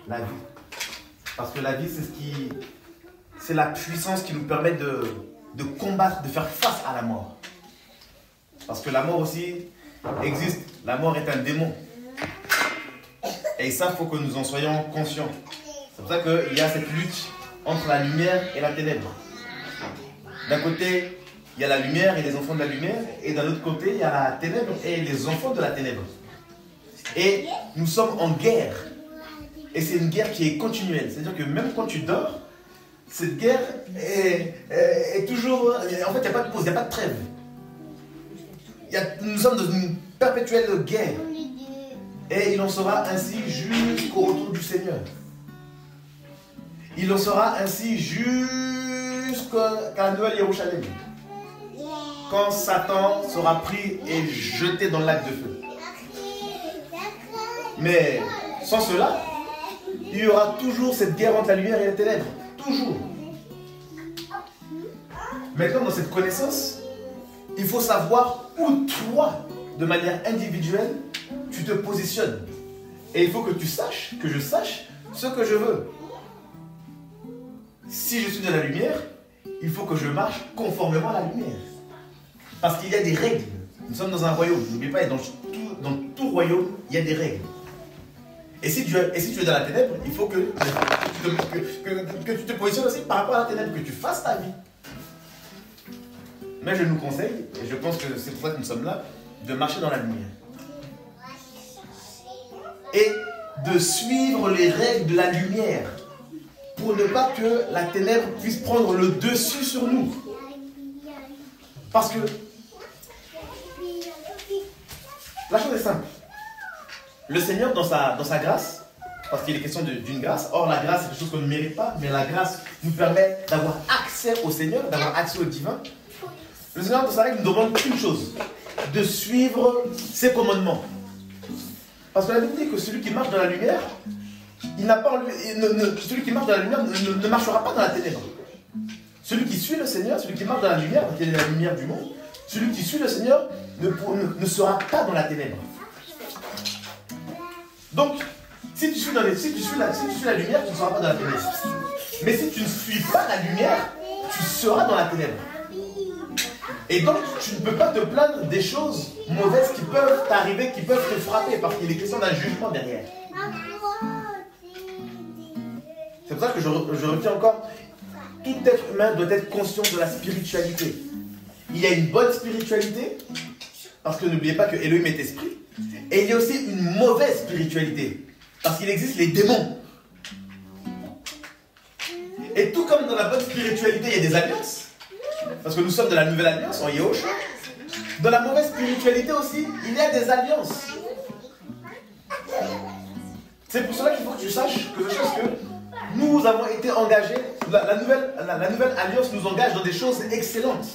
La vie. Parce que la vie, c'est la puissance qui nous permet de combattre, de faire face à la mort. Parce que la mort aussi existe. La mort est un démon. Et ça, il faut que nous en soyons conscients. C'est pour ça qu'il y a cette lutte entre la lumière et la ténèbre. D'un côté, il y a la lumière et les enfants de la lumière. Et d'un autre côté, il y a la ténèbre et les enfants de la ténèbre. Et nous sommes en guerre. Et c'est une guerre qui est continuelle. C'est-à-dire que même quand tu dors, cette guerre est toujours... En fait, il n'y a pas de pause, il n'y a pas de trêve. Nous sommes dans une perpétuelle guerre. Et il en sera ainsi jusqu'au retour du Seigneur. Il en sera ainsi jusqu'à la nouvelle Jérusalem. Quand Satan sera pris et jeté dans le lac de feu. Mais sans cela, il y aura toujours cette guerre entre la lumière et les ténèbres. Toujours. Maintenant, dans cette connaissance, il faut savoir où toi, de manière individuelle, tu te positionnes. Et il faut que tu saches, que je sache ce que je veux. Si je suis de la lumière, il faut que je marche conformément à la lumière. Parce qu'il y a des règles. Nous sommes dans un royaume. N'oubliez pas, dans tout royaume, il y a des règles. Et si tu es dans la ténèbre, il faut que tu te positionnes aussi par rapport à la ténèbre, que tu fasses ta vie. Mais je nous conseille, et je pense que c'est pour ça que nous sommes là, de marcher dans la lumière. Et de suivre les règles de la lumière, pour ne pas que la ténèbre puisse prendre le dessus sur nous. Parce que la chose est simple. Le Seigneur, dans sa grâce, parce qu'il est question d'une grâce, or la grâce c'est quelque chose qu'on ne mérite pas, mais la grâce nous permet d'avoir accès au Seigneur, d'avoir accès au divin. Le Seigneur, dans sa règle, nous demande qu'une chose, de suivre ses commandements. Parce que la Bible dit que celui qui marche dans la lumière, celui qui marche dans la lumière ne marchera pas dans la ténèbre. Celui qui suit le Seigneur, celui qui marche dans la lumière, parce qu'il est la lumière du monde, celui qui suit le Seigneur ne sera pas dans la ténèbre. Donc, si tu suis la lumière, tu ne seras pas dans la ténèbre. Mais si tu ne suis pas la lumière, tu seras dans la ténèbre. Et donc, tu ne peux pas te plaindre des choses mauvaises qui peuvent t'arriver, qui peuvent te frapper, parce qu'il est question d'un jugement derrière. C'est pour ça que je retiens encore, tout être humain doit être conscient de la spiritualité. Il y a une bonne spiritualité, parce que n'oubliez pas que Elohim est esprit, et il y a aussi une mauvaise spiritualité, parce qu'il existe les démons. Et tout comme dans la bonne spiritualité, il y a des alliances, parce que nous sommes de la nouvelle alliance en Yahushua. Dans la mauvaise spiritualité aussi, il y a des alliances. C'est pour cela qu'il faut que tu saches que nous avons été engagés, la nouvelle alliance nous engage dans des choses excellentes.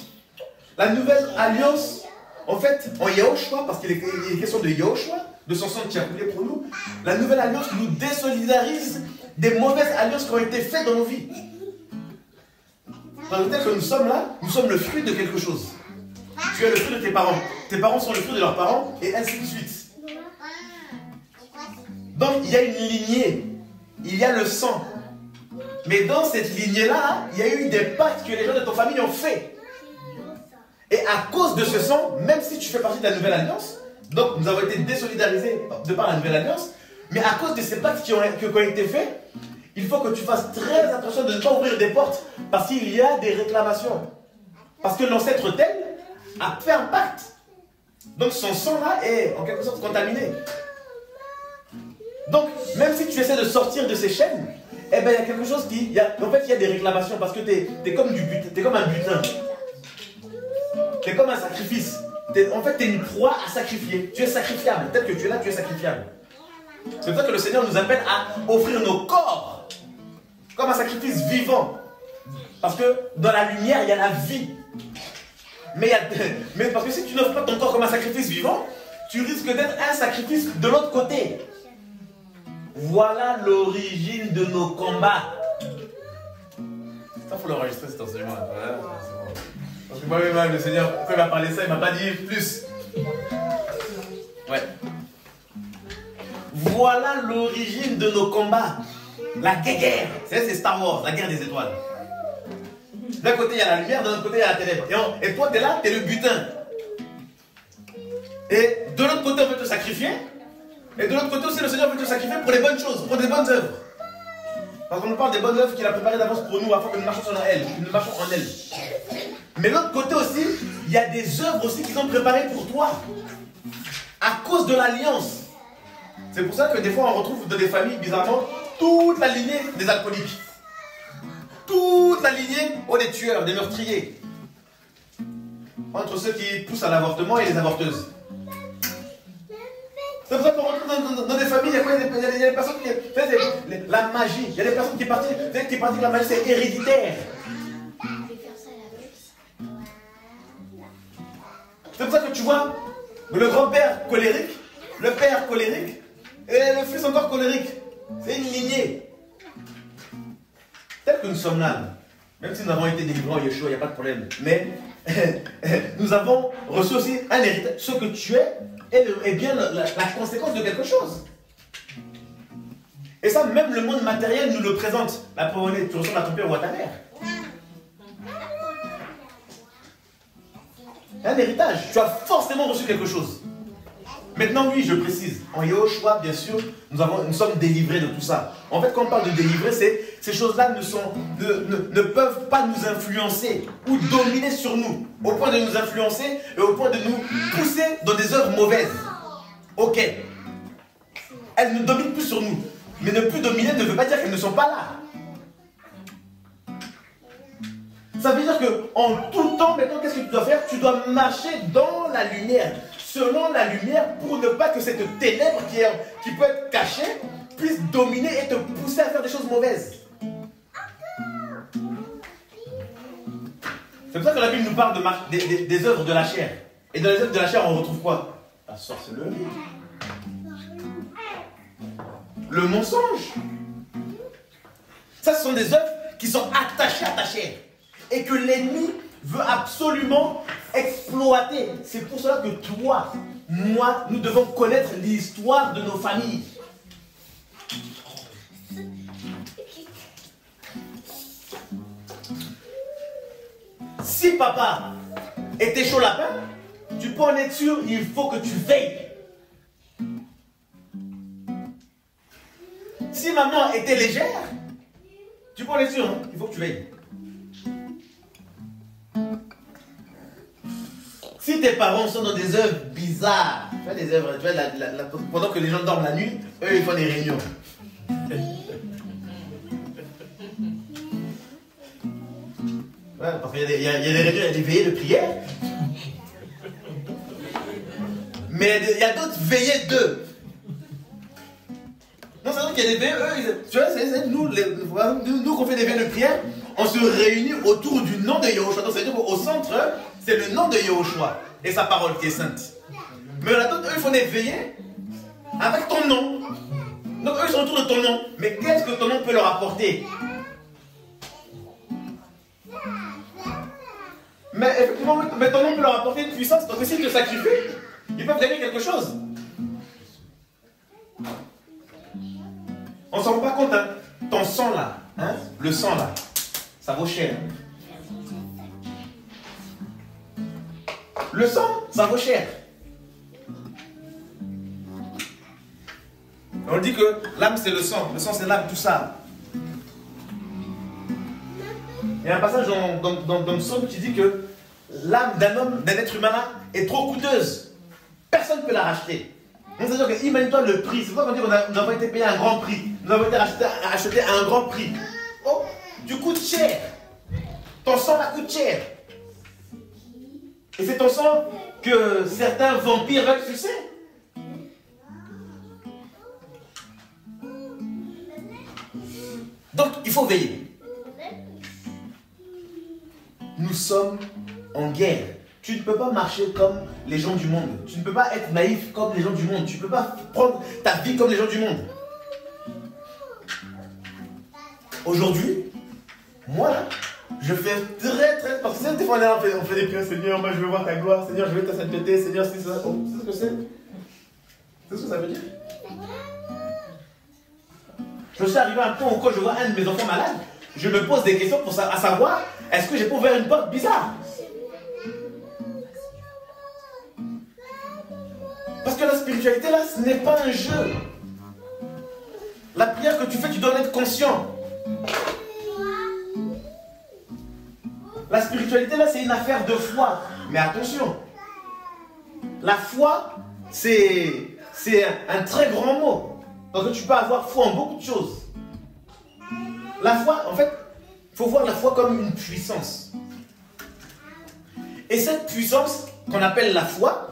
La nouvelle alliance, en fait, en Yahushua, parce qu'il est question de Yahushua, de son sang qui a coulé pour nous, la nouvelle alliance nous désolidarise des mauvaises alliances qui ont été faites dans nos vies. Dans le tel que nous sommes là, nous sommes le fruit de quelque chose. Tu es le fruit de tes parents sont le fruit de leurs parents, et ainsi de suite. Donc il y a une lignée, il y a le sang. Mais dans cette lignée-là, il y a eu des pactes que les gens de ton famille ont fait. Et à cause de ce sang, même si tu fais partie de la nouvelle alliance, donc nous avons été désolidarisés de par la nouvelle alliance, mais à cause de ces pactes qui ont été faits, il faut que tu fasses très attention de ne pas ouvrir des portes, parce qu'il y a des réclamations. Parce que l'ancêtre tel a fait un pacte. Donc son sang-là est en quelque sorte contaminé. Donc, même si tu essaies de sortir de ces chaînes, eh ben, il y a quelque chose qui... En fait, il y a des réclamations, parce que tu es comme un butin. Tu es comme un sacrifice. En fait, tu es une proie à sacrifier. Tu es sacrifiable. Peut-être que tu es là, tu es sacrifiable. C'est pour ça que le Seigneur nous appelle à offrir nos corps comme un sacrifice vivant. Parce que dans la lumière, il y a la vie. Mais parce que si tu n'offres pas ton corps comme un sacrifice vivant, tu risques d'être un sacrifice de l'autre côté. Voilà l'origine de nos combats. Ça, il faut l'enregistrer cet enseignement. Ouais, bon. Parce que moi-même, le Seigneur, quand il m'a parlé ça, il ne m'a pas dit plus. Ouais. Voilà l'origine de nos combats. La guerre. C'est Star Wars, la guerre des étoiles. D'un côté, il y a la lumière, de l'autre côté, il y a la ténèbres. Et toi, tu es là, tu es le butin. Et de l'autre côté, on veut te sacrifier. Et de l'autre côté aussi, le Seigneur veut te sacrifier pour les bonnes choses, pour des bonnes œuvres. Parce qu'on nous parle des bonnes œuvres qu'il a préparées d'avance pour nous, afin que nous marchions en elle, que nous marchions en elle. Mais de l'autre côté aussi, il y a des œuvres aussi qu'ils ont préparées pour toi. À cause de l'alliance. C'est pour ça que des fois, on retrouve dans des familles, bizarrement, toute la lignée des alcooliques. Toute la lignée des tueurs, des meurtriers. Entre ceux qui poussent à l'avortement et les avorteuses. C'est pour ça qu'on retrouve dans des familles, il y a des personnes qui... La magie, il y a des personnes qui pratiquent la magie, c'est héréditaire. C'est pour ça que tu vois le grand-père colérique, le père colérique et le fils encore colérique. C'est une lignée. Tel que nous sommes là, même si nous avons été délivrés en Yeshua, il n'y a pas de problème. Mais nous avons reçu aussi un héritage. Ce que tu es est bien la conséquence de quelque chose. Et ça, même le monde matériel nous le présente. La preuve, tu ressembles à ton père ou à ta mère. Un héritage. Tu as forcément reçu quelque chose. Maintenant, oui, je précise. En Yahushua, bien sûr, nous sommes délivrés de tout ça. En fait, quand on parle de délivrer, ces choses-là ne peuvent pas nous influencer ou dominer sur nous, au point de nous influencer et au point de nous pousser dans des œuvres mauvaises. Ok. Elles ne dominent plus sur nous. Mais ne plus dominer ne veut pas dire qu'elles ne sont pas là. Ça veut dire qu'en tout temps, maintenant, qu'est-ce que tu dois faire? Tu dois marcher dans la lumière. Selon la lumière, pour ne pas que cette ténèbre qui peut être cachée puisse dominer et te pousser à faire des choses mauvaises. C'est pour ça que la Bible nous parle des œuvres de la chair. Et dans les œuvres de la chair, on retrouve quoi? La sorcellerie. Le mensonge. Ça, ce sont des œuvres qui sont attachées à ta chair. Et que l'ennemi veut absolument exploiter. C'est pour cela que toi, moi, nous devons connaître l'histoire de nos familles. Si papa était chaud lapin, tu peux en être sûr, il faut que tu veilles. Si maman était légère, tu peux en être sûr, hein, il faut que tu veilles. Si tes parents sont dans des œuvres bizarres, tu vois des œuvres, tu vois, pendant que les gens dorment la nuit, eux ils font des réunions. Ouais, parce qu'il y a des réunions, il y a des veillées de prière. Mais il y a d'autres veillées d'eux. Non, c'est vrai qu'il y a des veillées, eux, tu vois, c'est nous qu'on fait des veillées de prière, on se réunit autour du nom de Yahushua. Donc, ça veut dire qu'au centre, c'est le nom de Yahushua et sa parole qui est sainte. Mais il y en a d'autres, eux, ils font des veillées avec ton nom. Donc, eux, ils sont autour de ton nom. Mais qu'est-ce que ton nom peut leur apporter? Mais effectivement, mais ton nom peut leur apporter une puissance. Donc, s'ils te sacrifient, ils peuvent gagner quelque chose. On ne s'en rend pas compte, hein? Ton sang là, hein? Le sang là, ça vaut cher. Le sang, ça vaut cher. On dit que l'âme c'est le sang c'est l'âme, tout ça. Il y a un passage dans le psaume qui dit que l'âme d'un homme, d'un être humain là, est trop coûteuse. Personne ne peut la racheter. Donc c'est-à-dire que imagine-toi le prix. C'est pour ça qu'on dit que nous avons été payés un grand prix. Nous avons été achetés à un grand prix. Oh, tu coûtes cher. Ton sang là coûte cher. Et c'est ton sang que certains vampires veulent sucer. Donc il faut veiller. Nous sommes en guerre. Tu ne peux pas marcher comme les gens du monde. Tu ne peux pas être naïf comme les gens du monde. Tu ne peux pas prendre ta vie comme les gens du monde. Aujourd'hui, moi là, je fais très... Parce que des fois on fait des prières, Seigneur, moi je veux voir ta gloire, Seigneur, je veux ta sainteté, Seigneur, c'est ça. Oh, c'est ce que c'est? C'est ce que ça veut dire? Je suis arrivé à un point où quand je vois un de mes enfants malade, je me pose des questions pour savoir est-ce que j'ai pas ouvert une porte bizarre. Parce que la spiritualité là, ce n'est pas un jeu. La prière que tu fais, tu dois en être conscient. La spiritualité là, c'est une affaire de foi. Mais attention, la foi, c'est un très grand mot. Parce que tu peux avoir foi en beaucoup de choses. La foi, en fait, il faut voir la foi comme une puissance. Et cette puissance qu'on appelle la foi,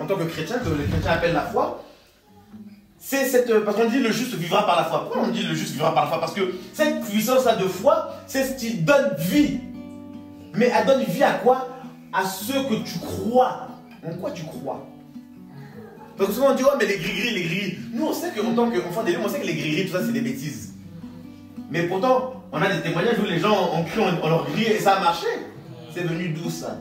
en tant que chrétien, que les chrétiens appellent la foi, c'est cette... Parce qu'on dit le juste vivra par la foi. Pourquoi on dit le juste vivra par la foi? Parce que cette puissance-là de foi, c'est ce qui donne vie. Mais elle donne vie à quoi? À ce que tu crois. En quoi tu crois? Parce que souvent on dit, oh mais les gris-gris. Nous on sait qu'en tant qu'enfants des lieux, on sait que les gris-gris, tout ça c'est des bêtises. Mais pourtant, on a des témoignages où les gens ont cru en leur gris et ça a marché. C'est venu d'où ça?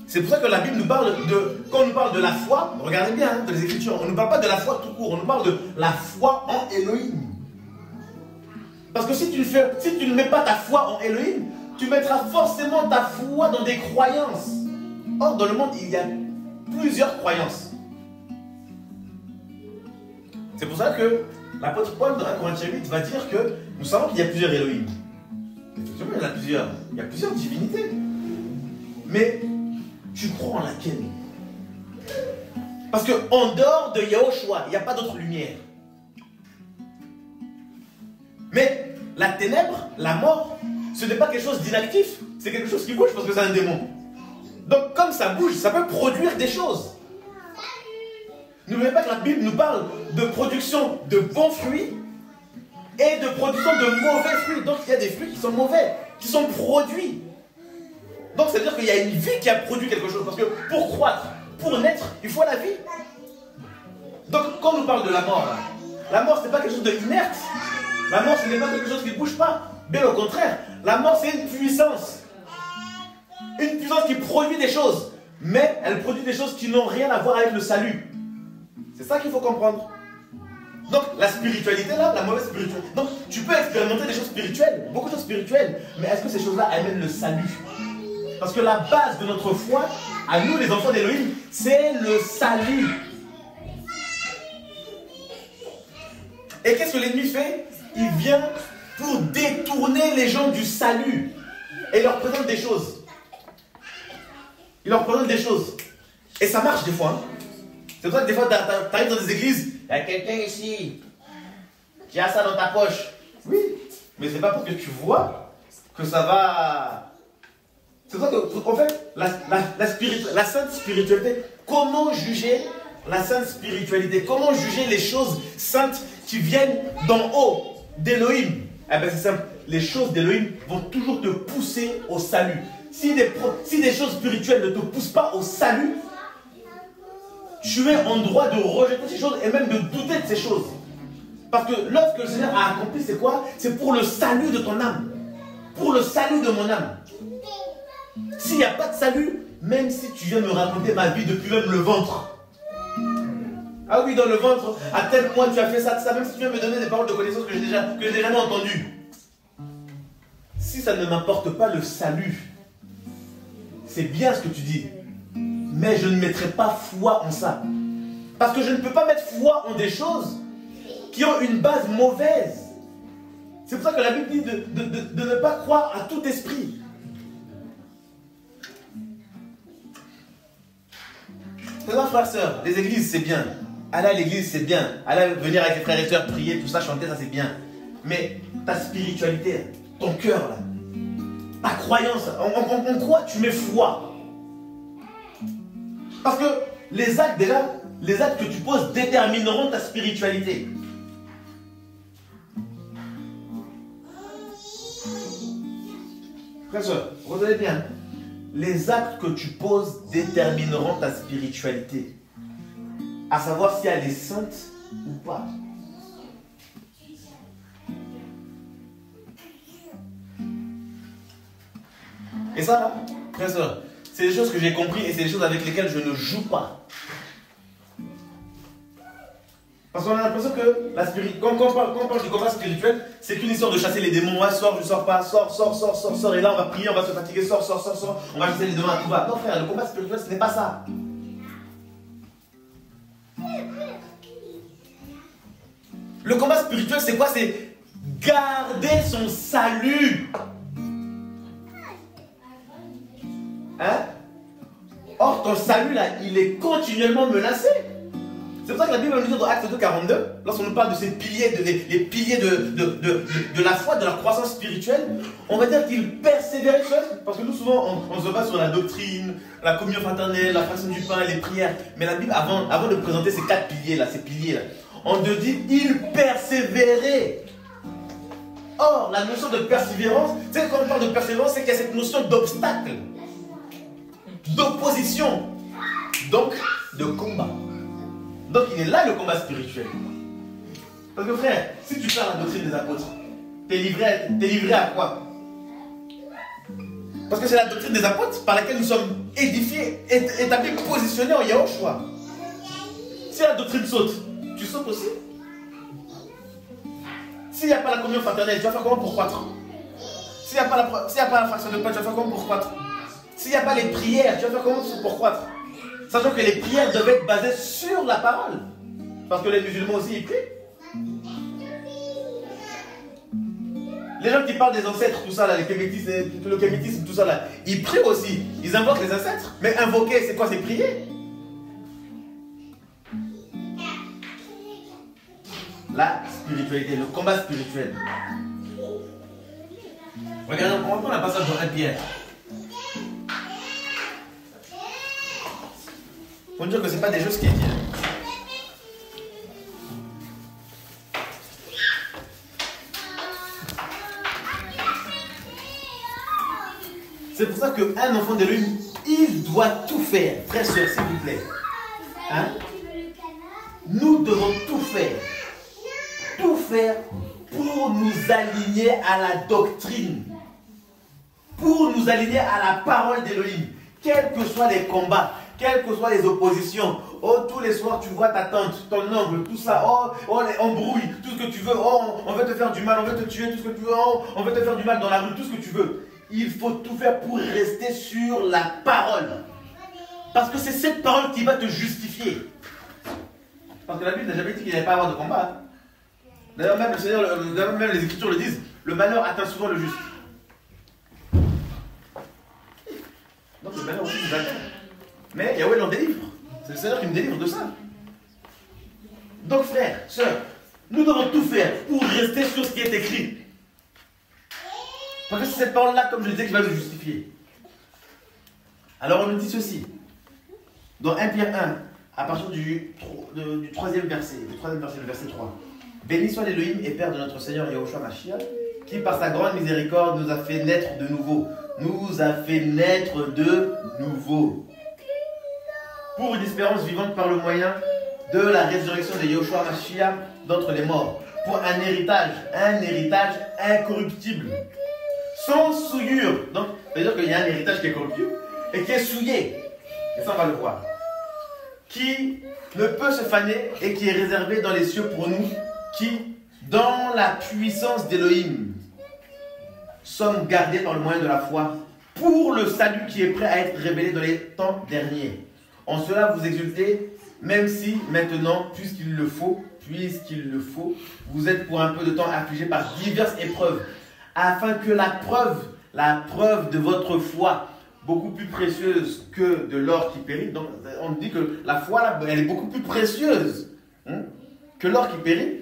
C'est pour ça que la Bible nous parle de... Quand on nous parle de la foi, regardez bien hein, dans les Écritures, on ne nous parle pas de la foi tout court, on nous parle de la foi en Elohim. Parce que si tu ne mets pas ta foi en Elohim, tu mettras forcément ta foi dans des croyances. Or, dans le monde, il y a plusieurs croyances. C'est pour ça que l'apôtre Paul, dans 1 Corinthiens 8, va dire que nous savons qu'il y a plusieurs Elohim. Effectivement, il y a plusieurs divinités. Mais tu crois en laquelle? Parce qu'en dehors de Yahushua, il n'y a pas d'autre lumière. Mais la ténèbre, la mort, ce n'est pas quelque chose d'inactif. C'est quelque chose qui bouge parce que c'est un démon. Donc comme ça bouge, ça peut produire des choses. N'oubliez pas que la Bible nous parle de production de bons fruits et de production de mauvais fruits. Donc il y a des fruits qui sont mauvais, qui sont produits. Donc ça veut dire qu'il y a une vie qui a produit quelque chose. Parce que pour croître, pour naître, il faut la vie. Donc quand on nous parle de la mort, là, la mort ce n'est pas quelque chose d'inerte. La mort ce n'est pas quelque chose qui ne bouge pas. Bien au contraire, la mort c'est une puissance. Une puissance qui produit des choses. Mais elle produit des choses qui n'ont rien à voir avec le salut. C'est ça qu'il faut comprendre. Donc la spiritualité là, la mauvaise spiritualité. Donc tu peux expérimenter des choses spirituelles, beaucoup de choses spirituelles. Mais est-ce que ces choses-là amènent le salut? Parce que la base de notre foi, à nous les enfants d'Élohim, c'est le salut. Et qu'est-ce que l'ennemi fait? Il vient pour détourner les gens du salut. Et il leur présente des choses. Il leur présente des choses. Et ça marche des fois. Hein. C'est pour ça que des fois, tu arrives dans des églises, il y a quelqu'un ici qui a ça dans ta poche. Oui, mais c'est pas pour que tu vois que ça va... C'est pour ça que, en fait, la sainte spiritualité, comment juger la sainte spiritualité? Comment juger les choses saintes qui viennent d'en haut, d'Élohim? Eh bien c'est simple, les choses d'Élohim vont toujours te pousser au salut. Si des choses spirituelles ne te poussent pas au salut, tu es en droit de rejeter ces choses et même de douter de ces choses. Parce que l'œuvre que le Seigneur a accomplie, c'est quoi? C'est pour le salut de ton âme. Pour le salut de mon âme. S'il n'y a pas de salut, même si tu viens me raconter ma vie depuis même le ventre. Ah oui, dans le ventre, à tel point tu as fait ça, même si tu viens me donner des paroles de connaissance que j'ai jamais entendues. Si ça ne m'apporte pas le salut, c'est bien ce que tu dis. Mais je ne mettrai pas foi en ça. Parce que je ne peux pas mettre foi en des choses qui ont une base mauvaise. C'est pour ça que la Bible dit de ne pas croire à tout esprit. C'est ça, frères et sœurs, les églises c'est bien. Aller à l'église c'est bien. Aller venir avec les frères et sœurs, prier, tout ça, chanter, ça c'est bien. Mais ta spiritualité, ton cœur là, ta croyance, en quoi tu mets foi? Parce que les actes déjà, les actes que tu poses détermineront ta spiritualité. Frère et sœurs, retenez bien. Les actes que tu poses détermineront ta spiritualité. À savoir si elle est sainte ou pas. Et ça là, frère et sœurs, c'est des choses que j'ai compris et c'est des choses avec lesquelles je ne joue pas. Parce qu'on a l'impression que quand on parle du combat spirituel, c'est qu'une histoire de chasser les démons. Ouais, sors, je sors pas, sors. Et là, on va prier, on va se fatiguer, sors. On va chasser les démons à tout va. Non, frère, le combat spirituel, ce n'est pas ça. Le combat spirituel, c'est quoi? C'est garder son salut. Hein? Or, ton salut, là, il est continuellement menacé. C'est pour ça que la Bible nous dit dans Actes 2,42, lorsqu'on nous parle de ces piliers, les piliers de la foi, de la croissance spirituelle, on va dire qu'ils persévéraient seuls. Parce que nous, souvent, on se base sur la doctrine, la communion fraternelle, la fraction du pain et les prières. Mais la Bible, avant de présenter ces 4 piliers-là, on te dit ils persévéraient. Or, la notion de persévérance, tu sais, quand on parle de persévérance, c'est qu'il y a cette notion d'obstacle, d'opposition, donc de combat. Donc il est là le combat spirituel. Parce que frère, si tu parles la doctrine des apôtres, t'es livré à quoi? Parce que c'est la doctrine des apôtres par laquelle nous sommes édifiés, établis, positionnés en Yahushua. Si la doctrine saute, tu sautes aussi. S'il n'y a pas la communion fraternelle, tu vas faire comment pour croître? S'il n'y a pas la fraction de pain, tu vas faire comment pour croître? S'il n'y a pas les prières, tu vas faire comment pour croître? Sachant que les prières devaient être basées sur la parole. Parce que les musulmans aussi, ils prient. Les gens qui parlent des ancêtres, tout ça, là, le kémétisme, tout ça, là, ils prient aussi. Ils invoquent les ancêtres. Mais invoquer, c'est quoi? C'est prier. La spiritualité, le combat spirituel. Regardez, on va prendre la passage dans 1 Pierre. Il faut dire que ce n'est pas des choses qui est dit. C'est pour ça qu'un enfant de l'une, il doit tout faire. Frère, soeur, s'il vous plaît. Hein? Nous devons tout faire. Tout faire pour nous aligner à la doctrine. Pour nous aligner à la parole d'Élohim. Quels que soient les combats. Quelles que soient les oppositions, oh, tous les soirs tu vois ta tante, ton oncle, tout ça, oh, les embrouilles, tout ce que tu veux, oh, on veut te faire du mal, on veut te tuer, tout ce que tu veux, oh, on veut te faire du mal dans la rue, tout ce que tu veux. Il faut tout faire pour rester sur la parole. Parce que c'est cette parole qui va te justifier. Parce que la Bible n'a jamais dit qu'il n'y avait pas à avoir de combat. D'ailleurs, même le Seigneur, même les Écritures le disent, le malheur atteint souvent le juste. Donc le malheur aussi nous atteint. Mais Yahweh l'en délivre. C'est le Seigneur qui me délivre de ça. Donc frères, sœurs, nous devons tout faire pour rester sur ce qui est écrit. Parce que c'est cette parole-là, comme je le disais, qui va nous justifier. Alors on nous dit ceci. Dans 1 Pierre 1, à partir du 3e verset, le verset 3. Béni soit l'Élohim et Père de notre Seigneur Yahushua Mashiach, qui par sa grande miséricorde nous a fait naître de nouveau. Pour une espérance vivante par le moyen de la résurrection de Yahushua Mashiach d'entre les morts, pour un héritage incorruptible, sans souillure. Donc, c'est-à-dire qu'il y a un héritage qui est corruptible et qui est souillé. Et ça, on va le voir. Qui ne peut se faner et qui est réservé dans les cieux pour nous, qui, dans la puissance d'Élohim, sommes gardés par le moyen de la foi pour le salut qui est prêt à être révélé dans les temps derniers. En cela, vous exultez, même si maintenant, puisqu'il le faut, vous êtes pour un peu de temps affligés par diverses épreuves, afin que la preuve de votre foi, beaucoup plus précieuse que de l'or qui périt, donc on dit que la foi, là, elle est beaucoup plus précieuse que l'or qui périt,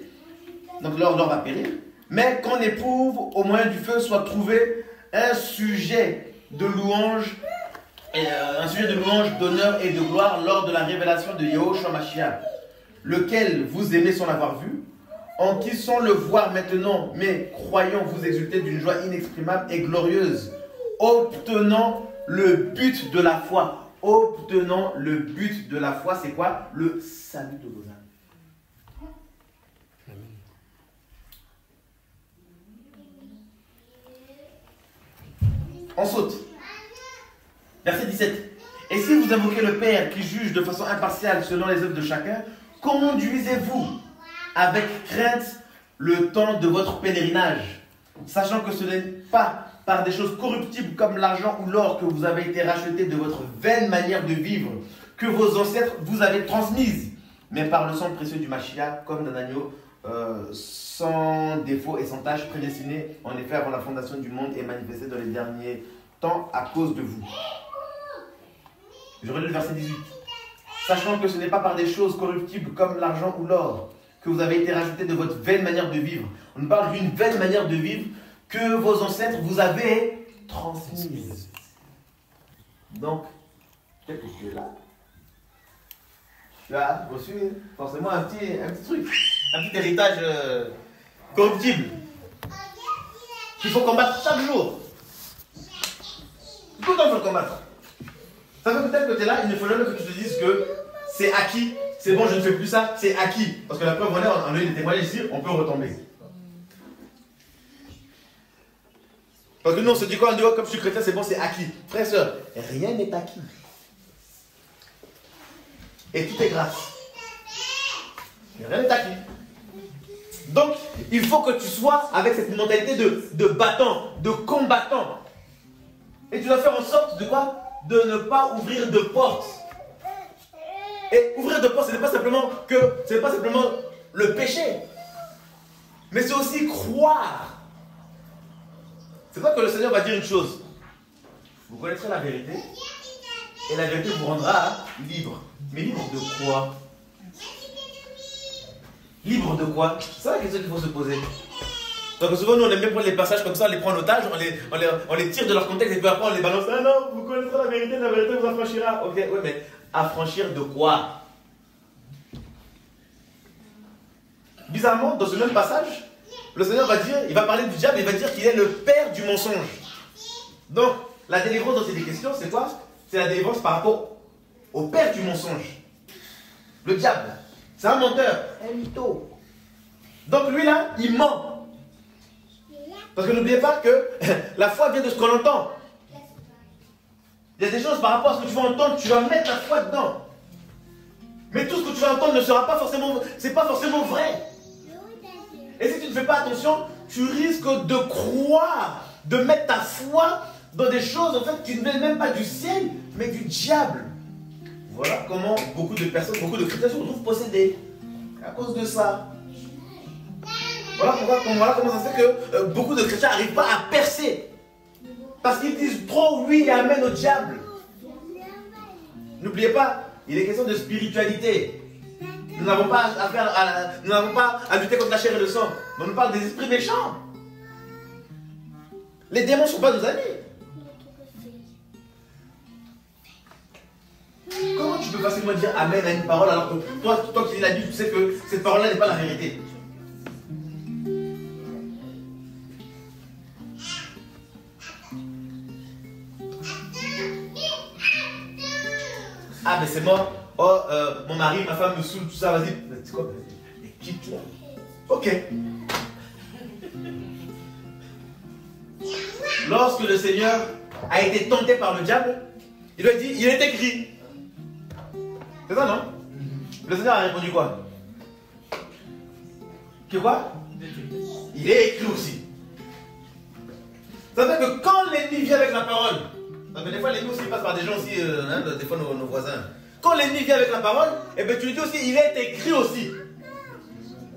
donc l'or va périr, mais qu'on éprouve au moyen du feu soit trouvé un sujet de louange, d'honneur et de gloire lors de la révélation de Yahushua Mashiach, lequel vous aimez sans l'avoir vu, en qui sans le voir maintenant, mais croyant vous exulter d'une joie inexprimable et glorieuse, obtenant le but de la foi. Obtenant le but de la foi, c'est quoi? Le salut de vos âmes. On saute. Verset 17. Et si vous invoquez le Père qui juge de façon impartiale selon les œuvres de chacun, conduisez-vous avec crainte le temps de votre pèlerinage, sachant que ce n'est pas par des choses corruptibles comme l'argent ou l'or que vous avez été rachetés de votre vaine manière de vivre, que vos ancêtres vous avaient transmise, mais par le sang précieux du Mashiach, comme d'un agneau sans défaut et sans tache, prédestiné en effet avant la fondation du monde et manifesté dans les derniers temps à cause de vous. Je relis le verset 18. Sachant que ce n'est pas par des choses corruptibles comme l'argent ou l'or que vous avez été rachetés de votre vaine manière de vivre. On parle d'une vaine manière de vivre que vos ancêtres vous avaient transmise. Donc, qu'est-ce que tu es là? Tu as reçu forcément un petit truc, un petit héritage corruptible qu'il faut combattre chaque jour. Tout le temps, il faut le combattre. Ça fait peut-être que tu es là, il ne faut jamais que tu te dises que c'est acquis, c'est bon, je ne fais plus ça, c'est acquis. Parce que la preuve, on est en lieu de témoigner ici, on peut retomber. Parce que nous, on se dit quoi? On dit, oh, comme je suis chrétien, c'est bon, c'est acquis. Frère et soeur, rien n'est acquis. Et tout est grâce. Rien n'est acquis. Donc, il faut que tu sois avec cette mentalité de battant, de combattant. Et tu dois faire en sorte de quoi? De ne pas ouvrir de porte. Et ouvrir de porte, ce n'est pas simplement le péché. Mais c'est aussi croire. C'est pas que le Seigneur va dire une chose. Vous connaîtrez la vérité. Et la vérité vous rendra libre. Mais libre de quoi? Libre de quoi? C'est la question qu'il faut se poser. Donc souvent nous on aime bien prendre les passages comme ça, on les prend en otage, on les tire de leur contexte et puis après on les balance. Ah non, vous connaîtrez la vérité vous affranchira. Ok, ouais, mais affranchir de quoi? Bizarrement, dans ce même passage, le Seigneur va dire, il va parler du diable, il va dire qu'il est le père du mensonge. Donc, la délivrance dont il est question, c'est quoi? C'est la délivrance par rapport au père du mensonge. Le diable. C'est un menteur, un mytho. Donc lui là, il ment. Parce que n'oubliez pas que la foi vient de ce qu'on entend. Il y a des choses par rapport à ce que tu vas entendre, tu vas mettre ta foi dedans. Mais tout ce que tu vas entendre ne sera pas forcément, c'est pas forcément vrai. Et si tu ne fais pas attention, tu risques de croire, de mettre ta foi dans des choses en fait qui ne viennent même pas du ciel, mais du diable. Voilà comment beaucoup de personnes, beaucoup de chrétiens se retrouvent possédés à cause de ça. Voilà comment ça se fait que beaucoup de chrétiens n'arrivent pas à percer. Parce qu'ils disent trop oui et amen au diable. N'oubliez pas, il est question de spiritualité. Nous n'avons pas à lutter contre la chair et le sang. Mais on nous parle des esprits méchants. Les démons ne sont pas nos amis. Comment tu peux facilement dire amen à une parole alors que toi qui lis la Bible, tu sais que cette parole-là n'est pas la vérité? Ah mais c'est mort. Oh, mon mari, ma femme me saoule, tout ça, vas-y. C'est quoi? Mais quitte-la. Ok. Lorsque le Seigneur a été tenté par le diable, il lui a dit, il est écrit. C'est ça, non? Le Seigneur a répondu quoi? Que quoi? Il est écrit aussi. Ça veut dire que quand l'ennemi vient avec la parole, parce que des fois l'ennemi aussi passe par des gens aussi, des fois nos voisins. Quand l'ennemi vient avec la parole, eh bien tu lui dis aussi, il est écrit aussi.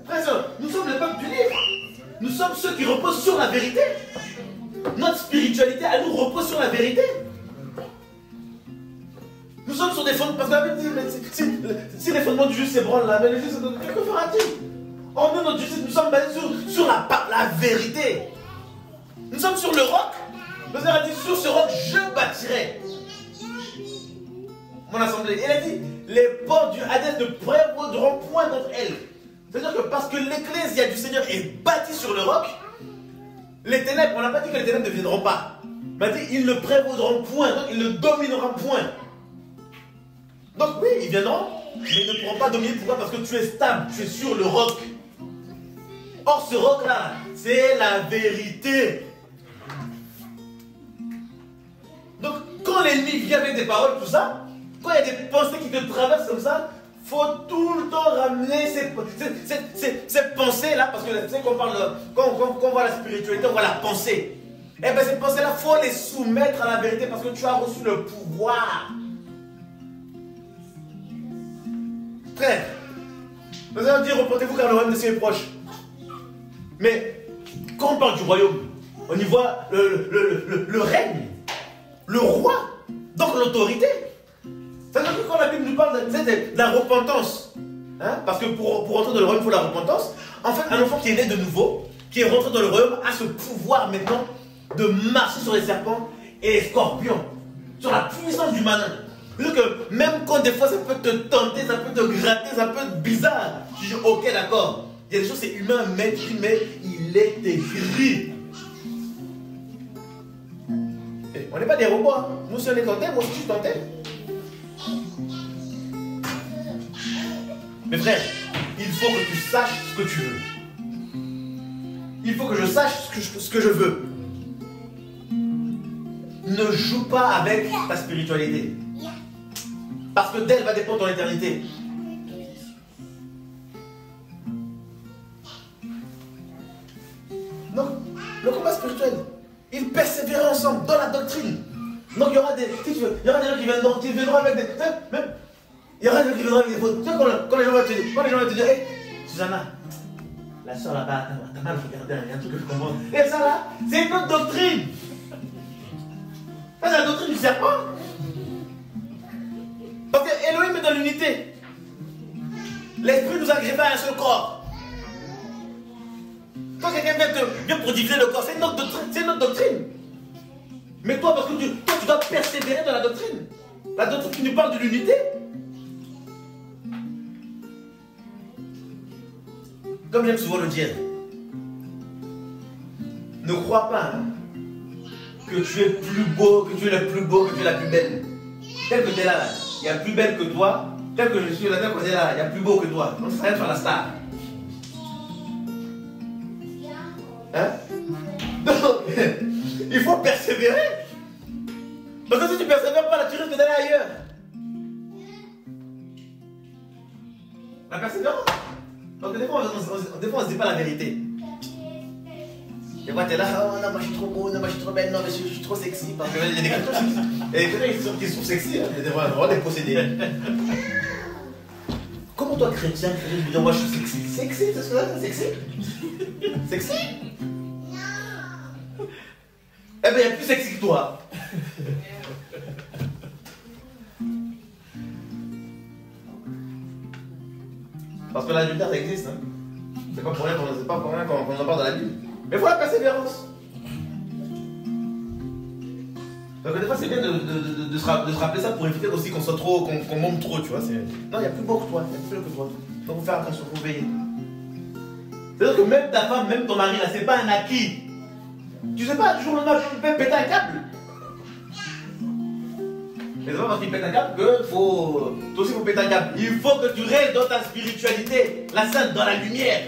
Frère et soeur, nous sommes le peuple du livre. Nous sommes ceux qui reposent sur la vérité. Notre spiritualité à nous repose sur la vérité. Nous sommes sur des fondements, parce que la Bible dit, si les fondements du juste s'ébranlent là, mais le juste, que fera-t-il? Or nous, notre justice, nous sommes basés sur la vérité. Nous sommes sur le roc. Le Seigneur a dit, sur ce roc, je bâtirai mon assemblée. Il a dit, les portes du Hadès ne prévaudront point contre elle. C'est-à-dire que parce que l'ecclésia du Seigneur est bâtie sur le roc, les ténèbres, on n'a pas dit que les ténèbres ne viendront pas. On a dit, ils ne prévaudront point, donc ils ne domineront point. Donc oui, ils viendront, mais ils ne pourront pas dominer. Pourquoi? Parce que tu es stable, tu es sur le roc. Or ce roc-là, c'est la vérité. Donc quand l'ennemi vient avec des paroles, tout ça, quand il y a des pensées qui te traversent comme ça, faut tout le temps ramener ces pensées-là, parce que tu sais, quand on voit la spiritualité, on voit la pensée. Eh bien, ces pensées-là, il faut les soumettre à la vérité parce que tu as reçu le pouvoir. Frère, vous allez dire, reportez-vous car le royaume des cieux est proche. Mais quand on parle du royaume, on y voit le règne, le roi, donc l'autorité. C'est-à-dire que quand la Bible nous parle de la repentance, hein, parce que pour entrer dans le royaume, il faut la repentance. En fait, un enfant qui est né de nouveau, qui est rentré dans le royaume, a ce pouvoir maintenant de marcher sur les serpents et les scorpions, sur la puissance du malin. C'est-à-dire que même quand des fois ça peut te tenter, ça peut te gratter, ça peut être bizarre, tu dis ok d'accord, il y a des choses c'est humain, mais il est écrit. On n'est pas des robots, hein. Nous si on est tentés, moi aussi je suis tenté. Mais frère, il faut que tu saches ce que tu veux. Il faut que je sache ce que je veux. Ne joue pas avec ta spiritualité. Parce que d'elle va dépendre ton éternité. Donc, le combat spirituel, ils persévèrent ensemble dans la doctrine. Donc il y aura des gens qui viendront avec des... Même, il y aura des gens qui viendront avec des fautes. Tu sais, quand les gens vont te dire, hey, Susanna, la soeur là-bas, t'as mal regardé, il y a un truc que je comprends. Et ça là, c'est une autre doctrine. Ça, c'est la doctrine du serpent. Parce que Elohim est dans l'unité. L'esprit nous a greffé à un seul corps. Quand quelqu'un vient pour diviser le corps, c'est une autre doctrine. Mais toi, parce que toi, tu dois persévérer dans la doctrine. La doctrine qui nous parle de l'unité. Comme j'aime souvent le dire, ne crois pas hein, que tu es plus beau, que tu es le plus beau, que tu es la plus belle. Tel que tu es là, il y a plus belle que toi. Tel que je suis là, tel que tu es là, il y a plus beau que toi. Donc ça va être la star. Hein? Donc, il faut persévérer. Parce que si tu ne persévères pas, là, tu risques d'aller ailleurs. La persévérance. Donc des fois, on ne se dit pas la vérité. Des fois, tu es là, oh non, moi je suis trop beau, non, moi je suis trop belle, non, mais je suis trop sexy. Parce qu'il y a des chrétiens qui sont sexy, hein, des fois, vraiment des possédés. Comment toi, chrétien, tu veux dire, moi je suis sexy? Sexy, c'est ce que c'est, sexy? Sexy? Eh bien, il y a plus sexy que toi. Parce que l'adultère, ça existe. Hein. C'est pas pour rien qu'on en parle dans la Bible. Mais il faut la persévérance. Donc des fois, c'est bien de se rappeler ça pour éviter aussi qu'on soit trop, qu'on monte trop, tu vois. Non, il y a plus beau que toi, il y a plus beau que toi. Donc faut faire attention, faut veiller. C'est-à-dire que même ta femme, même ton mari, là, c'est pas un acquis. Tu sais pas, toujours le lendemain, tu peux péter un câble. Mais c'est pas parce qu'il pète un câble que toi aussi faut péter un câble. Il faut que tu restes dans ta spiritualité, la sainte, dans la lumière.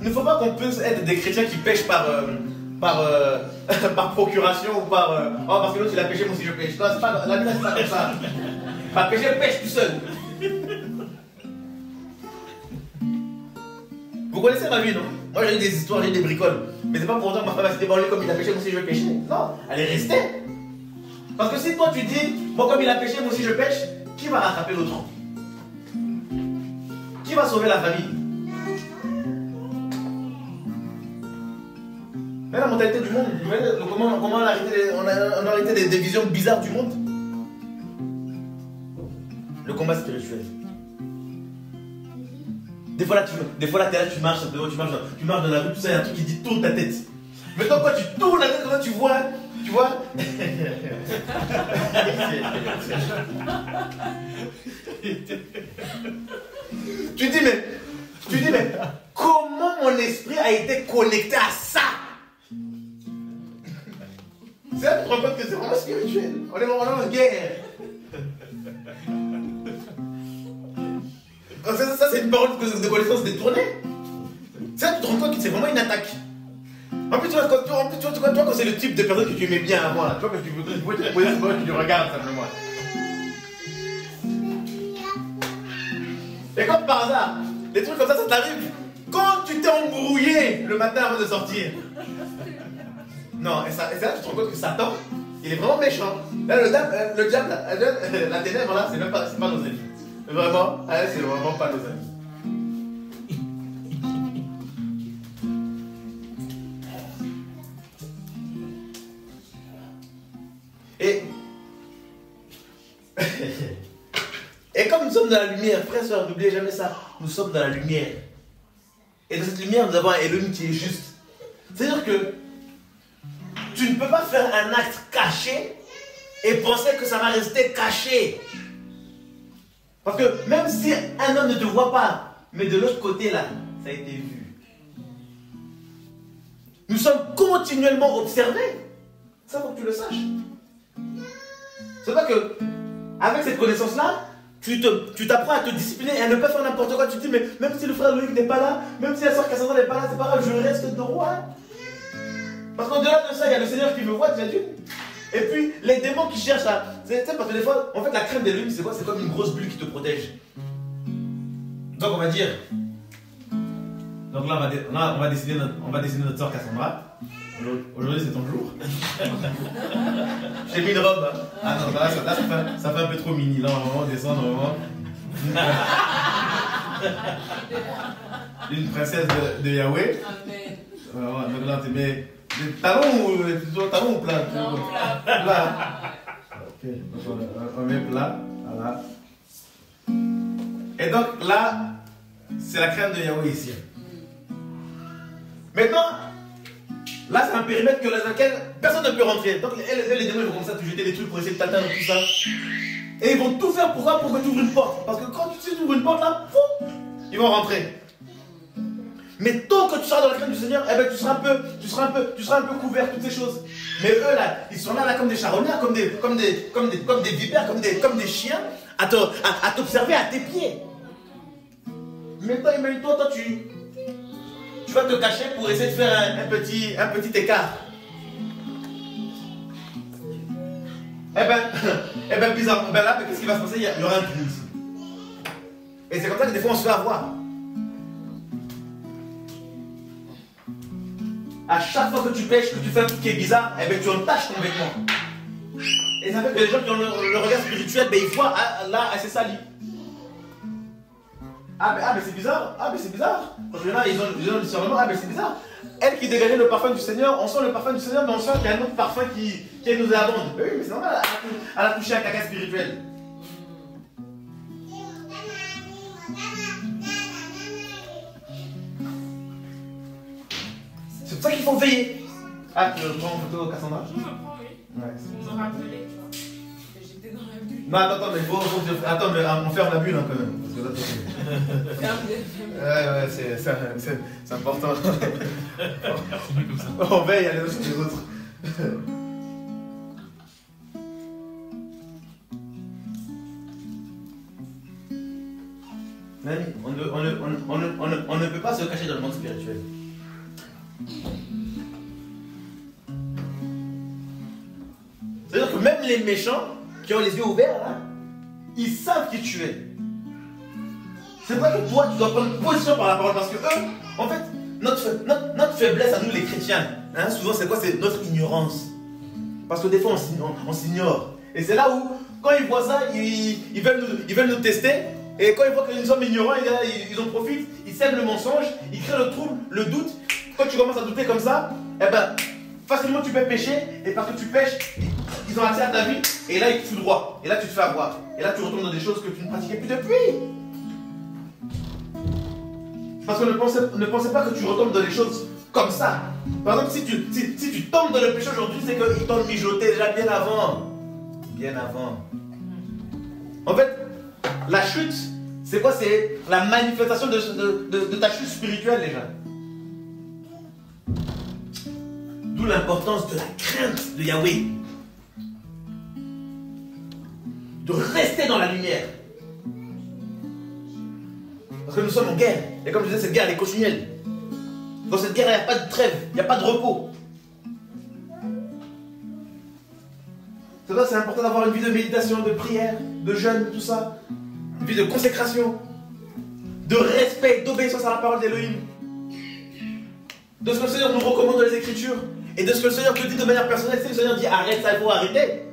Il ne faut pas qu'on puisse être des chrétiens qui pêchent par procuration ou par... oh, parce que l'autre il a péché, moi aussi je pêche. Non, c'est pas, la Bible c'est pas comme ça. Par péché, pêche tout seul. Vous connaissez ma vie, non? Moi j'ai eu des histoires, j'ai eu des bricoles. Mais c'est pas pour autant que ma femme a été débordée comme il a péché, moi aussi je vais pêcher. Non, elle est restée. Parce que si toi tu dis, bon comme il a péché, moi aussi je pêche, qui va rattraper l'autre? Qui va sauver la famille? Mais la mentalité du monde, comment on a arrêté des visions bizarres du monde? Le combat spirituel. Des fois là, t'es là, tu marches dans la rue, tout ça, il y a un truc qui dit tourne ta tête. Mais quand tu tournes la tête, tu vois. Tu dis mais comment mon esprit a été connecté à ça? C'est là que tu te rends compte que c'est vraiment spirituel. On est vraiment en guerre. Ça c'est une parole de connaissance détournée. C'est là que tu te rends compte que c'est vraiment une attaque. En plus, tu vois, quand c'est le type de personne que tu aimais bien avant, là, tu vois, que tu pouvais te poser sur que tu regardes simplement. Et comme par hasard, des trucs comme ça t'arrive quand tu t'es embrouillé le matin avant de sortir. Non, et c'est là que tu te rends compte que Satan, il est vraiment méchant. Là, le diable, la ténèbre, là, c'est pas nos amis. Vraiment, c'est vraiment pas nos amis. Et comme nous sommes dans la lumière, frères et sœurs, n'oubliez jamais ça, nous sommes dans la lumière. Et dans cette lumière, nous avons un Elohim qui est juste. C'est-à-dire que tu ne peux pas faire un acte caché et penser que ça va rester caché. Parce que même si un homme ne te voit pas, mais de l'autre côté là, ça a été vu. Nous sommes continuellement observés. Ça, faut que tu le saches. C'est pas que, avec cette connaissance-là, tu t'apprends à te discipliner et à ne pas faire n'importe quoi. Tu te dis, mais même si le frère Loïc n'est pas là, même si la soeur Cassandra n'est pas là, c'est pas grave, je reste droit. Parce qu'au-delà de ça, il y a le Seigneur qui me voit, déjà d'une. Et puis, les démons qui cherchent à... Tu sais, parce que des fois, en fait, la crème des lunes, c'est quoi? C'est comme une grosse bulle qui te protège. Donc, on va dire... Donc là, on va décider notre soeur Cassandra. Aujourd'hui, c'est ton jour. J'ai mis une robe. Hein. Ah non, là, ça fait un peu trop mini. Là, on va descendre, vraiment. Une princesse de Yahweh. Amen. Donc là, tu mets des talons ou plat? Non, plat. Ok, on met plat. Voilà. Et donc là, c'est la crème de Yahweh ici. Maintenant, là, c'est un périmètre dans lequel personne ne peut rentrer. Donc, les démons, ils vont commencer à te jeter des trucs pour essayer de t'atteindre, tout ça. Et ils vont tout faire pour que tu ouvres une porte. Parce que quand tu ouvres une porte, là, pouf, ils vont rentrer. Mais tant que tu seras dans la crème du Seigneur, eh ben, tu seras un peu couvert, toutes ces choses. Mais eux, là, ils sont là comme des charognards, comme des vipères, comme des chiens, à t'observer à tes pieds. Mais toi, tu vas te cacher pour essayer de faire un petit écart. Eh ben bizarre. Là, qu'est-ce qui va se passer? Il y aura un trou ici. Et c'est comme ça que des fois on se fait avoir. À chaque fois que tu pêches, que tu fais un truc qui est bizarre, eh ben tu entaches ton vêtement. Et ça fait que les gens qui ont le regard spirituel, ben ils voient, là, c'est sali. Mais c'est bizarre. C'est bizarre. Parce que là, ils ont le discernement. Mais c'est bizarre. Elle qui dégageait le parfum du Seigneur, on sent le parfum du Seigneur, mais on sent qu'il y a un autre parfum qui nous abonde. Oui, mais c'est normal. Elle a touché un caca spirituel. C'est pour ça qu'il faut veiller. Ah, tu prends une photo, Cassandra? Je me prends, oui. Ouais. Je me rappelais, tu vois. J'étais dans la bulle. Non, attends, mais on ferme la bulle hein, quand même. Parce que là, ouais, c'est important. On veille à les uns sur les autres. Nani, on ne peut pas se cacher dans le monde spirituel. C'est-à-dire que même les méchants qui ont les yeux ouverts, là, ils savent qui tu es. C'est vrai que toi, tu dois prendre position par la parole parce que eux, en fait, notre faiblesse à nous les chrétiens, hein, souvent c'est quoi? C'est notre ignorance. Parce que des fois, on s'ignore. Et c'est là où, quand ils voient ça, ils veulent nous tester. Et quand ils voient que nous sommes ignorants, ils en profitent, ils sèment le mensonge, ils créent le trouble, le doute. Quand tu commences à douter comme ça, eh ben, facilement tu peux pécher. Et parce que tu pêches, ils ont accès à ta vie. Et là, ils te foutent droit. Et là, tu te fais avoir. Et là, tu retournes dans des choses que tu ne pratiquais plus depuis. Parce que ne pensez pas que tu retombes dans des choses comme ça. Par exemple, si tu tombes dans le péché aujourd'hui, c'est qu'ils t'ont mijoté déjà bien avant. Bien avant. En fait, la chute, c'est quoi? C'est la manifestation de ta chute spirituelle déjà. D'où l'importance de la crainte de Yahweh. De rester dans la lumière. Parce que nous sommes en guerre. Et comme je disais, cette guerre elle est continuelle. Dans cette guerre, il n'y a pas de trêve, il n'y a pas de repos. C'est pour ça que c'est important d'avoir une vie de méditation, de prière, de jeûne, tout ça. Une vie de consécration, de respect, d'obéissance à la parole d'Élohim. De ce que le Seigneur nous recommande dans les Écritures. Et de ce que le Seigneur te dit de manière personnelle. Si le Seigneur dit arrête ça, il faut arrêter.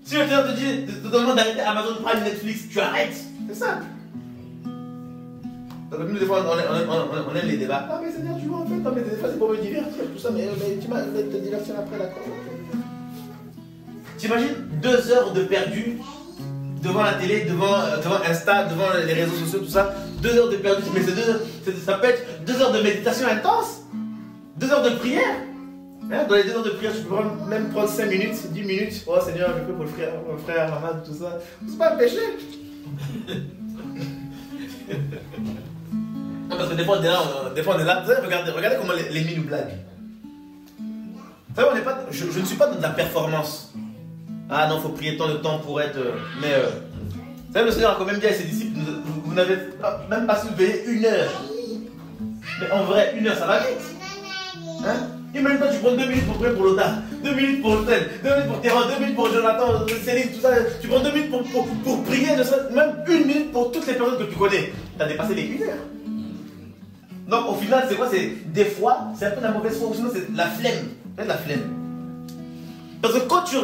Si le Seigneur te demande d'arrêter Amazon Prime, Netflix, tu arrêtes. C'est ça. Donc nous, des fois, on aime les débats. Ah mais Seigneur, tu vois, en fait, non, mais des fois c'est pour me divertir, tout ça, mais tu vas te divertir après, d'accord. T'imagines 2 heures de perdu devant la télé, devant Insta, devant les réseaux sociaux, tout ça. 2 heures de perdu, mais ça peut être 2 heures de méditation intense. 2 heures de prière. Hein, dans les 2 heures de prière, tu peux même prendre 5 minutes, 10 minutes. Oh Seigneur, je prie pour le frère, maman, tout ça. C'est pas un péché. Non, parce que des fois on est là, vous savez, regardez comment l'ennemi nous blague. Vous savez, je ne suis pas dans de la performance. Ah non, il faut prier tant de temps pour être... mais vous savez, le Seigneur a quand même dit à ses disciples, vous n'avez même pas su veiller 1 heure. Mais en vrai, 1 heure, ça va vite. Hein? Imagine-toi, tu prends 2 minutes pour prier pour l'OTA, 2 minutes pour l'hôtel, 2 minutes pour Terran, 2 minutes pour Jonathan, Céline, tout ça. Tu prends 2 minutes pour prier, même 1 minute pour toutes les personnes que tu connais. Tu as dépassé les 1 heure. Donc au final, c'est quoi? C'est des fois, c'est un peu la mauvaise foi, sinon c'est la flemme. C'est la flemme. Parce que quand tu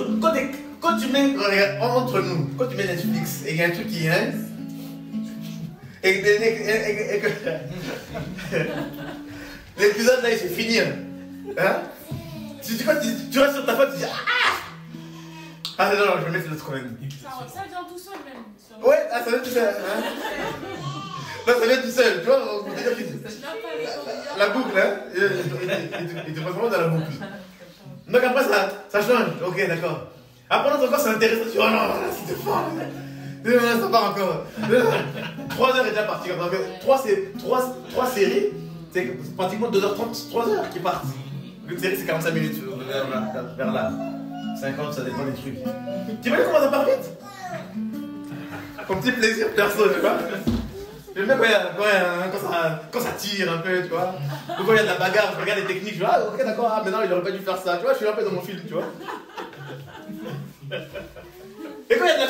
mets, regarde, entre nous, quand tu mets Netflix et il y a un truc qui est... Et l'épisode là il se finit. Hein? Tu restes sur ta faute, tu dis ah non, je vais mettre l'autre quand même. Ça vient tout seul même. Ouais, ça vient tout seul. Hein? Non, ça vient tout seul, tu vois, on peut dire la boucle, hein? Il te passe vraiment dans la boucle. Donc après ça change, ok d'accord. Après notre encore c'est intéressant, tu dis oh non, là c'est fort. Ça part encore. 3 heures est déjà parti. 3 séries, c'est pratiquement 2h30, 3 heures qui partent. Une série c'est 45 minutes, vers là. 50, ça dépend des trucs. T'imagines comment ça part vite? Comme petit plaisir perso, tu vois. J'aime bien quand ça tire un peu, tu vois. Ou quand il y a de la bagarre, je regarde les techniques, je vois, ah ok d'accord, mais non, il aurait pas dû faire ça, tu vois, je suis un peu dans mon film, tu vois. Et quand il y a de la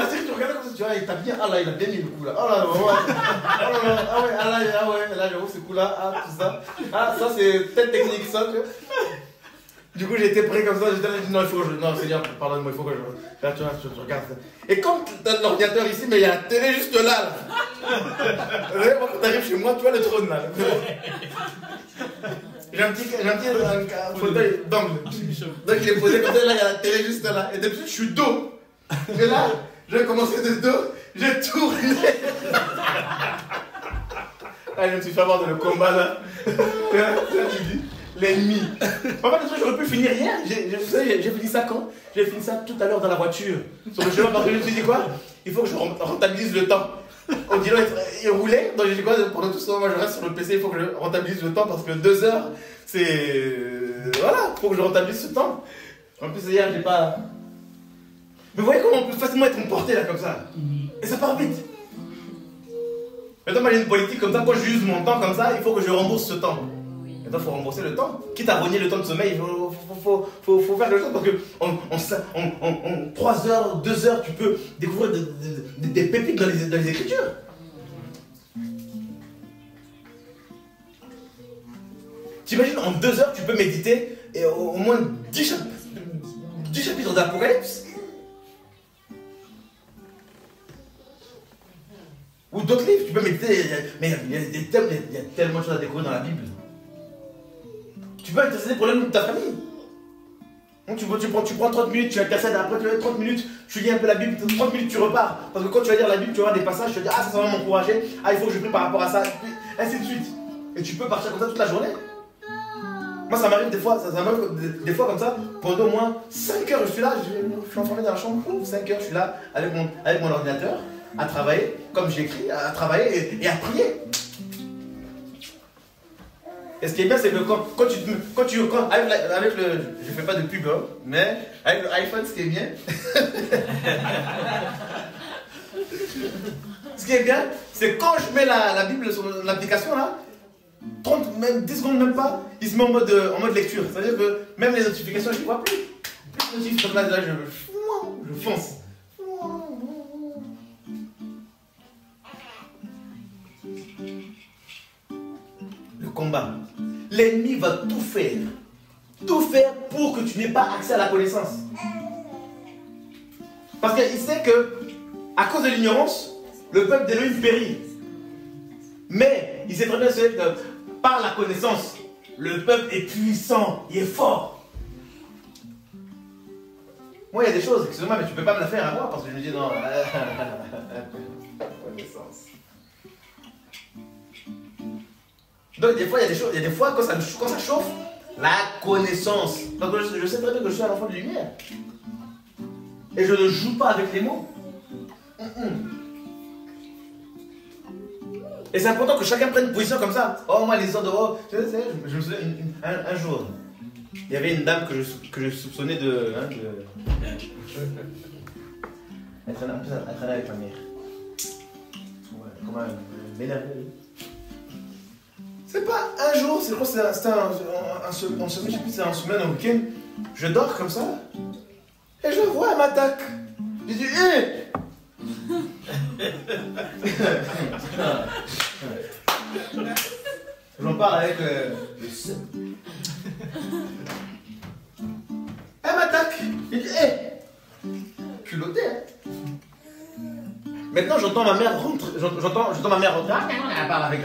série, tu regardes comme ça, tu vois, il tape bien, ah là, il a bien mis le coup là, oh là, ouais, ah ouais, là, j'avoue, ce coup là, ah, tout ça, ah, ça c'est telle technique, ça, tu vois. Du coup, j'étais prêt comme ça, j'étais là, non, il faut que je. Non, Seigneur, pardonne-moi, il faut que je. Là, tu vois, je regarde ça. Et quand t'as l'ordinateur ici, mais il y a la télé juste là. Vous voyez, moi, quand t'arrives chez moi, tu vois le trône là. J'ai un petit fauteuil d'angle. Donc, il est posé comme ça, là, il y a la télé juste là. Et d'habitude, je suis dos. Et là, j'ai commencé de dos, j'ai tourné. Là, je me suis fait avoir dans le combat là. Là, tu dis. L'ennemi. En fait, j'aurais pu finir hier. Vous savez, j'ai fini ça quand? J'ai fini ça tout à l'heure dans la voiture. Sur le chemin, parce que je me suis dit quoi? Il faut que je rentabilise le temps. On dit là, il roulait. Donc j'ai dit quoi? Pendant tout ce temps, moi je reste sur le PC. Il faut que je rentabilise le temps parce que 2 heures, c'est. Voilà, il faut que je rentabilise ce temps. En plus, hier, j'ai pas. Mais vous voyez comment on peut facilement être emporté là comme ça? Et ça part vite. Maintenant, moi j'ai une politique comme ça. Quand je use mon temps comme ça, il faut que je rembourse ce temps. Maintenant, il faut rembourser le temps. Quitte à rogner le temps de sommeil, il faut faire quelque chose parce que en 3 heures, 2 heures, tu peux découvrir des pépites dans les Écritures. T'imagines, en 2 heures, tu peux méditer et au moins 10 chapitres d'Apocalypse. Ou d'autres livres, tu peux méditer, mais il y a tellement de choses à découvrir dans la Bible. Tu peux intercéder pour l'homme de ta famille. Donc tu prends 30 minutes, tu intercèdes, après tu as 30 minutes, tu lis un peu la Bible, 30 minutes tu repars. Parce que quand tu vas lire la Bible, tu vas voir des passages, tu vas dire, ah ça va m'encourager, ah il faut que je prie par rapport à ça, ainsi de suite. Et tu peux partir comme ça toute la journée. Moi ça m'arrive des fois, des fois comme ça, pendant au moins 5 heures je suis là, je suis enfermé dans la chambre, 5 heures je suis là avec mon ordinateur, à travailler, comme j'écris, à travailler et à prier. Et ce qui est bien, c'est que avec le, je fais pas de pub, hein, mais avec le iPhone, ce qui est bien, ce qui est bien, c'est quand je mets la Bible sur l'application là, 30, même 10 secondes, même pas, il se met en mode lecture. C'est-à-dire que même les notifications, je ne vois plus. Plus de notifications, là, je fonce. Le combat. L'ennemi va tout faire. Tout faire pour que tu n'aies pas accès à la connaissance. Parce qu'il sait que, à cause de l'ignorance, le peuple d'Élohim périt. Mais il sait très bien que par la connaissance, le peuple est puissant, il est fort. Moi, il y a des choses, excuse-moi, mais tu ne peux pas me la faire à moi parce que je me dis non. Connaissance. Donc, des fois, il y a des choses, il y a des fois, quand ça chauffe, la connaissance. Donc, je sais très bien que je suis un enfant de lumière. Et je ne joue pas avec les mots. Et c'est important que chacun prenne position comme ça. Oh, moi, les ordres, je me souviens, un jour, il y avait une dame que je soupçonnais de... Elle traînait avec ma mère. Ouais, comment m'énerver. C'est pas un jour, je crois que c'était un semaine, je sais plus si c'est un semaine, un week-end. Je dors comme ça. Et je vois, elle m'attaque. J'ai dit, hé! J'en parle avec le seul. Elle m'attaque. J'ai dit, hé! Culotté, hein? Maintenant, j'entends ma mère rentrer. J'entends ma mère rentrer. Elle parle elle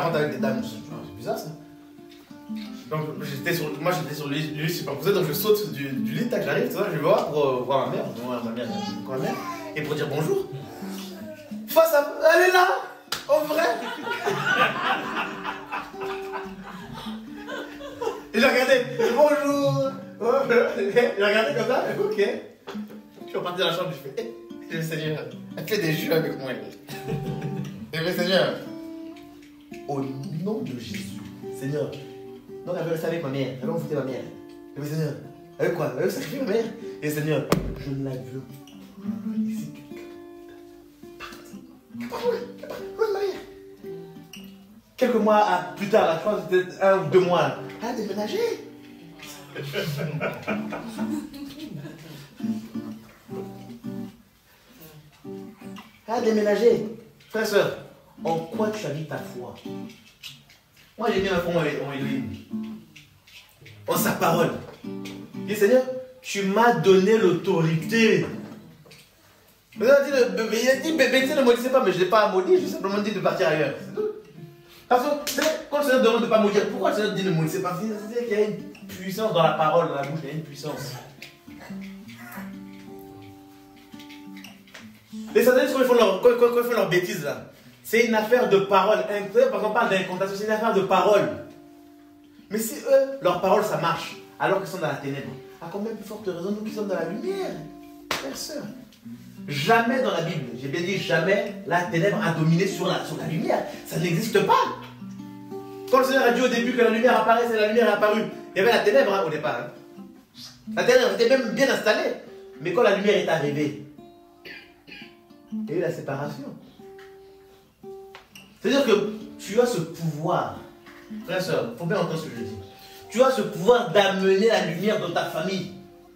rentre avec des dames. C'est bizarre ça. Donc j'étais sur le lit superposé, donc je saute du lit, tac, j'arrive, je vais voir pour voir ma mère, et pour dire bonjour. Face à... Elle est là, en vrai. Et j'ai regardé, bonjour. J'ai regardé comme ça, ok. Je suis reparti dans la chambre, je fais, le Seigneur, elle fait des jeux avec moi. Et le Seigneur, au nom de Jésus, Seigneur. Non, elle veut rester avec ma mère. Elle veut envoûter ma mère. Et le Seigneur, elle veut quoi? Elle veut sacrifier ma mère. Et le Seigneur, je ne la veux plus ici. Quelques mois plus tard, je crois que c'était 1 ou 2 mois, elle a déménagé. Elle a déménagé. Frère et soeur, en quoi tu as mis ta foi? Moi, j'ai mis ma foi en Elohim, en sa parole. Je dis, Seigneur, tu m'as donné l'autorité. Il a dit, ne maudissez pas, mais je ne l'ai pas maudit, je lui ai simplement dit de partir ailleurs. C'est tout. Parce que, quand le Seigneur demande de ne pas maudire, pourquoi le Seigneur dit ne maudissez pas? C'est qu'il y a une puissance dans la parole, dans la bouche, il y a une puissance. Les satanistes, quand ils font leur bêtise là, c'est une affaire de parole. Parce qu'on parle d'incantation, c'est une affaire de parole. Mais si eux, leur parole, ça marche, alors qu'ils sont dans la ténèbre, à combien plus forte raison nous qui sommes dans la lumière? Personne. Jamais dans la Bible, j'ai bien dit jamais, la ténèbre a dominé sur la lumière. Ça n'existe pas. Quand le Seigneur a dit au début que la lumière apparaisse et la lumière est apparue, il y avait la ténèbre au départ. La ténèbre était même bien installée. Mais quand la lumière est arrivée, il y a eu la séparation. C'est-à-dire que tu as ce pouvoir, frère et soeur, il faut bien entendre ce que je dis. Tu as ce pouvoir d'amener la lumière dans ta famille,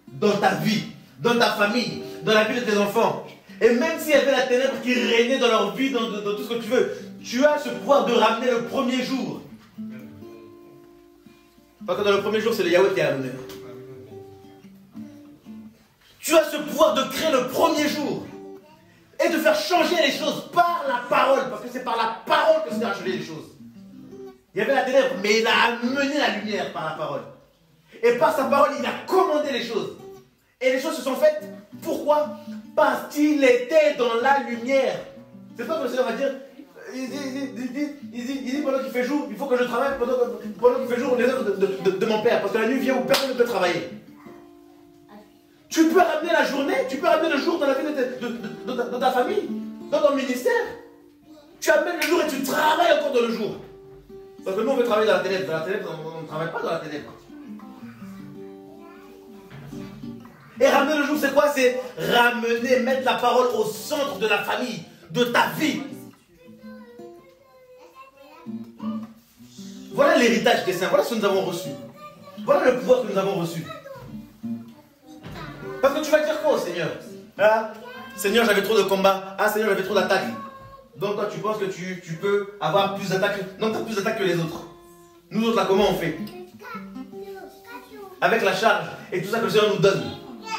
dans ta vie, dans ta famille, dans la vie de tes enfants. Et même s'il y avait la ténèbre qui régnait dans leur vie, dans tout ce que tu veux, tu as ce pouvoir de ramener le premier jour. Parce que dans le premier jour, c'est le Yahweh qui est à l'honneur. Tu as ce pouvoir de créer le premier jour. Et de faire changer les choses par la parole. Parce que c'est par la parole que le Seigneur a changé les choses. Il y avait la ténèbre, mais il a amené la lumière par la parole. Et par sa parole, il a commandé les choses. Et les choses se sont faites. Pourquoi? Parce qu'il était dans la lumière. C'est pas que le Seigneur va dire, il dit pendant qu'il fait jour, il faut que je travaille pendant qu'il fait jour les œuvres de mon Père. Parce que la nuit vient où personne ne peut travailler. Tu peux ramener la journée, tu peux ramener le jour dans la vie de ta famille, dans ton ministère. Tu amènes le jour et tu travailles encore dans le jour. Parce que nous on veut travailler dans la ténèbre. Dans la ténèbre, on ne travaille pas dans la ténèbre. Et ramener le jour, c'est quoi? C'est ramener, mettre la parole au centre de la famille, de ta vie. Voilà l'héritage des saints. Voilà ce que nous avons reçu. Voilà le pouvoir que nous avons reçu. Parce que tu vas dire quoi au Seigneur? Ah, Seigneur, j'avais trop de combats. Ah, Seigneur, j'avais trop d'attaques. Donc toi, tu penses que tu peux avoir plus d'attaques. Non, tu as plus d'attaques que les autres. Nous autres, là, comment on fait? Avec la charge et tout ça que le Seigneur nous donne.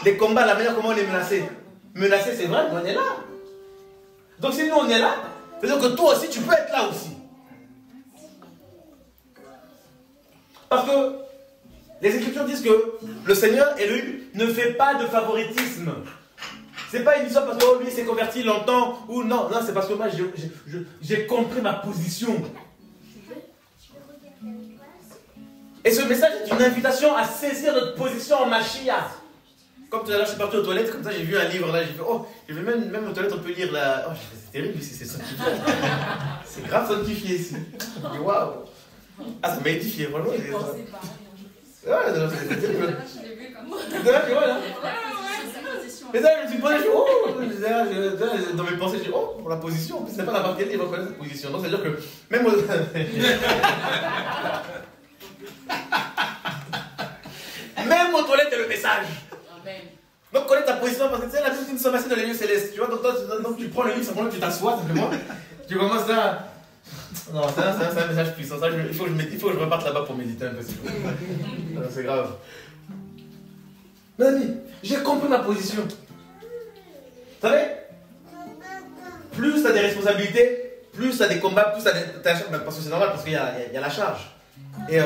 Les combats, la manière comment on est menacé. Menacé, c'est vrai, mais on est là. Donc si nous, on est là, c'est-à-dire que toi aussi, tu peux être là aussi. Parce que les Écritures disent que le Seigneur, et lui, ne fait pas de favoritisme. C'est pas une histoire parce que oh, lui s'est converti longtemps ou non. Non, c'est parce que moi, j'ai compris ma position. Et ce message est une invitation à saisir notre position en Mashiach. Comme tout à l'heure, je suis parti aux toilettes, comme ça, j'ai vu un livre là, j'ai fait, oh, j'ai vu même aux toilettes, on peut lire là. Oh, c'est terrible ici, c'est sanctifié. C'est grave sanctifié ici. Waouh. Ah, ça m'a édifié, vraiment. Ouais, c'est terrible. Je l'ai vu comme ça. Tu vois là. Et ça, je me suis posé, je dis, oh, dans mes pensées, je dis, oh, pour la position, c'est pas la partie il va connaître cette position. Donc, c'est-à-dire que, même aux... même aux toilettes, il y a le message. Donc, connais ta position, parce que tu sais, la Bible, nous sommes assis dans les lieux célestes. Tu vois, donc tu prends le livre, simplement, tu t'assois, simplement. Tu commences là. Non, c'est un message puissant. Ça, il faut que je reparte là-bas pour méditer un peu. C'est grave. Mes amis, j'ai compris ma position. Vous savez, plus tu as des responsabilités, plus tu as des combats, plus tu as des... Parce que c'est normal, parce qu'il y a la charge. Et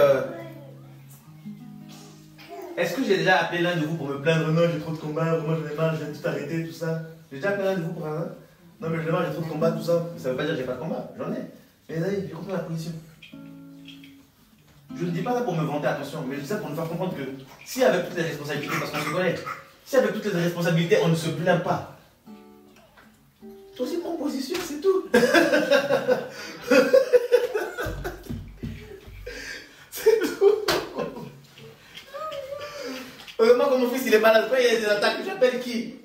est-ce que j'ai déjà appelé l'un de vous pour me plaindre? Non, j'ai trop de combats, moi j'en ai marre, je viens tout arrêter, tout ça. J'ai déjà appelé l'un de vous pour un... Non, mais j'en ai marre, j'ai trop de combats, tout ça. Mais ça ne veut pas dire que j'ai pas de combat, j'en ai. Mais les amis, j'ai compris ma position. Je ne dis pas ça pour me vanter, attention, mais je dis ça pour nous faire comprendre que si avec toutes les responsabilités, parce qu'on se connaît, si avec toutes les responsabilités, on ne se plaint pas, toi aussi prends position, c'est tout. C'est tout. Heureusement que mon fils il est malade, quand il y a des attaques, j'appelle qui?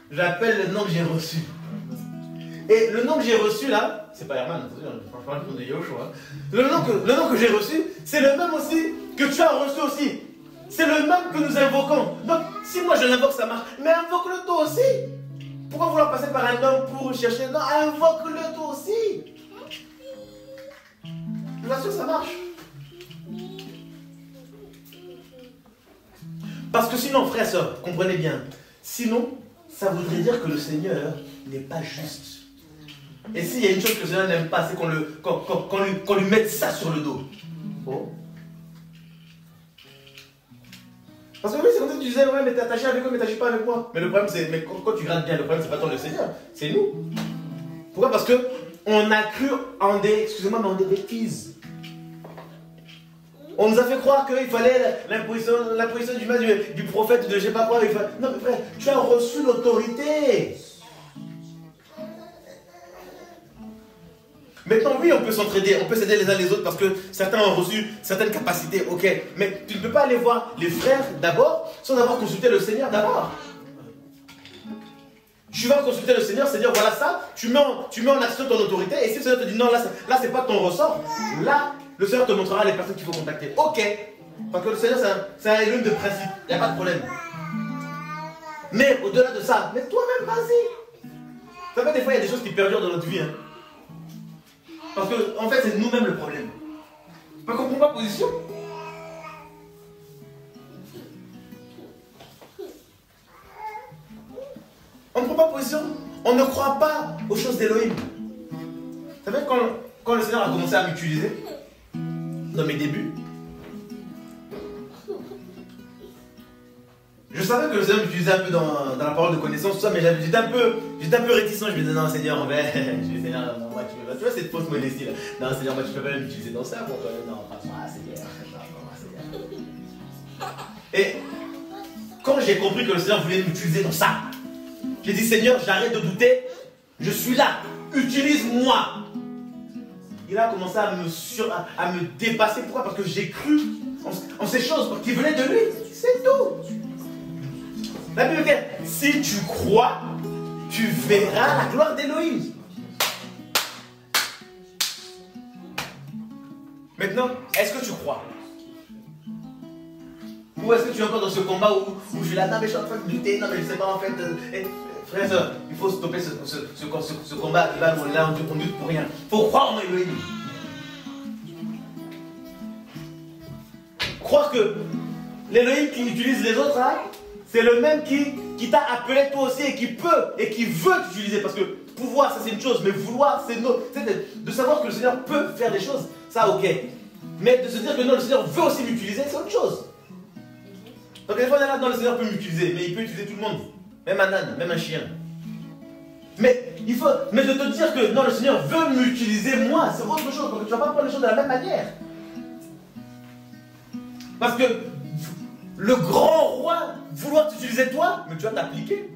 J'appelle le nom que j'ai reçu. Et le nom que j'ai reçu là, c'est pas Herman, franchement, le nom de Yoshua. Le nom que j'ai reçu, c'est le même aussi que tu as reçu aussi. C'est le même que nous invoquons. Donc, si moi je l'invoque, ça marche. Mais invoque-le toi aussi. Pourquoi vouloir passer par un homme pour chercher? Non, invoque-le toi aussi. Je vous assure, ça marche. Parce que sinon, frères et sœurs, comprenez bien, sinon, ça voudrait dire que le Seigneur n'est pas juste. Et s'il y a une chose que le Seigneur n'aime pas, c'est qu'on lui mette ça sur le dos. Oh. Parce que oui, c'est comme ça que tu disais, ouais, mais t'es attaché avec eux, mais t'agis pas avec moi. Mais le problème, c'est, mais quand tu regardes bien, le problème, c'est pas tant le Seigneur, c'est nous. Pourquoi? Parce que on a cru en des, excusez-moi, mais en des bêtises. On nous a fait croire qu'il fallait l'imposition du prophète, de je sais pas quoi. Non, mais frère, tu as reçu l'autorité. Maintenant, oui, on peut s'entraider, on peut s'aider les uns les autres parce que certains ont reçu certaines capacités, ok. Mais tu ne peux pas aller voir les frères d'abord sans avoir consulté le Seigneur d'abord. Tu vas consulter le Seigneur, c'est-à-dire voilà ça, tu mets en action ton autorité et si le Seigneur te dit non, là c'est pas ton ressort, là, le Seigneur te montrera les personnes qu'il faut contacter. Ok, parce que le Seigneur c'est un élément de principe, il n'y a pas de problème. Mais au-delà de ça, mais toi-même, vas-y. Ça fait des fois, il y a des choses qui perdurent dans notre vie. Hein. Parce que, en fait, c'est nous-mêmes le problème. Pas qu'on ne prend pas position. On ne prend pas position. On ne croit pas aux choses d'Élohim. Vous savez, quand le Seigneur a commencé à m'utiliser, dans mes débuts, je savais que le Seigneur m'utilisait un peu dans la parole de connaissance, tout ça, mais j'étais un peu réticent. Je me disais, non, Seigneur, Seigneur, non, moi, tu vois cette fausse modestie là. Non, Seigneur, moi, tu peux pas m'utiliser dans ça, pour toi. Non, pas Seigneur. Et quand j'ai compris que le Seigneur voulait m'utiliser dans ça, j'ai dit, Seigneur, j'arrête de douter, je suis là, utilise-moi. Il a commencé à me dépasser. Pourquoi? Parce que j'ai cru en ces choses qui venaient de lui. C'est tout. La Bible dit, si tu crois, tu verras la gloire d'Élohim. Maintenant, est-ce que tu crois? Ou est-ce que tu es encore dans ce combat où je suis là, non mais je suis en train de lutter, non mais je sais pas en fait. Frère et soeur, il faut stopper ce combat là où on lutte pour rien. Il faut croire en Elohim. Croire que l'Elohim qui utilise les autres là, c'est le même qui t'a appelé toi aussi et qui peut et qui veut t'utiliser. Parce que pouvoir, ça c'est une chose, mais vouloir, c'est une autre. De savoir que le Seigneur peut faire des choses, ça ok. Mais de se dire que non, le Seigneur veut aussi m'utiliser, c'est autre chose. Donc des fois, on est là, non, le Seigneur peut m'utiliser, mais il peut utiliser tout le monde. Même un âne, même un chien. Mais de te dire que non, le Seigneur veut m'utiliser moi, c'est autre chose. Donc tu ne vas pas prendre les choses de la même manière. Parce que le grand roi vouloir t'utiliser toi, mais tu vas t'appliquer.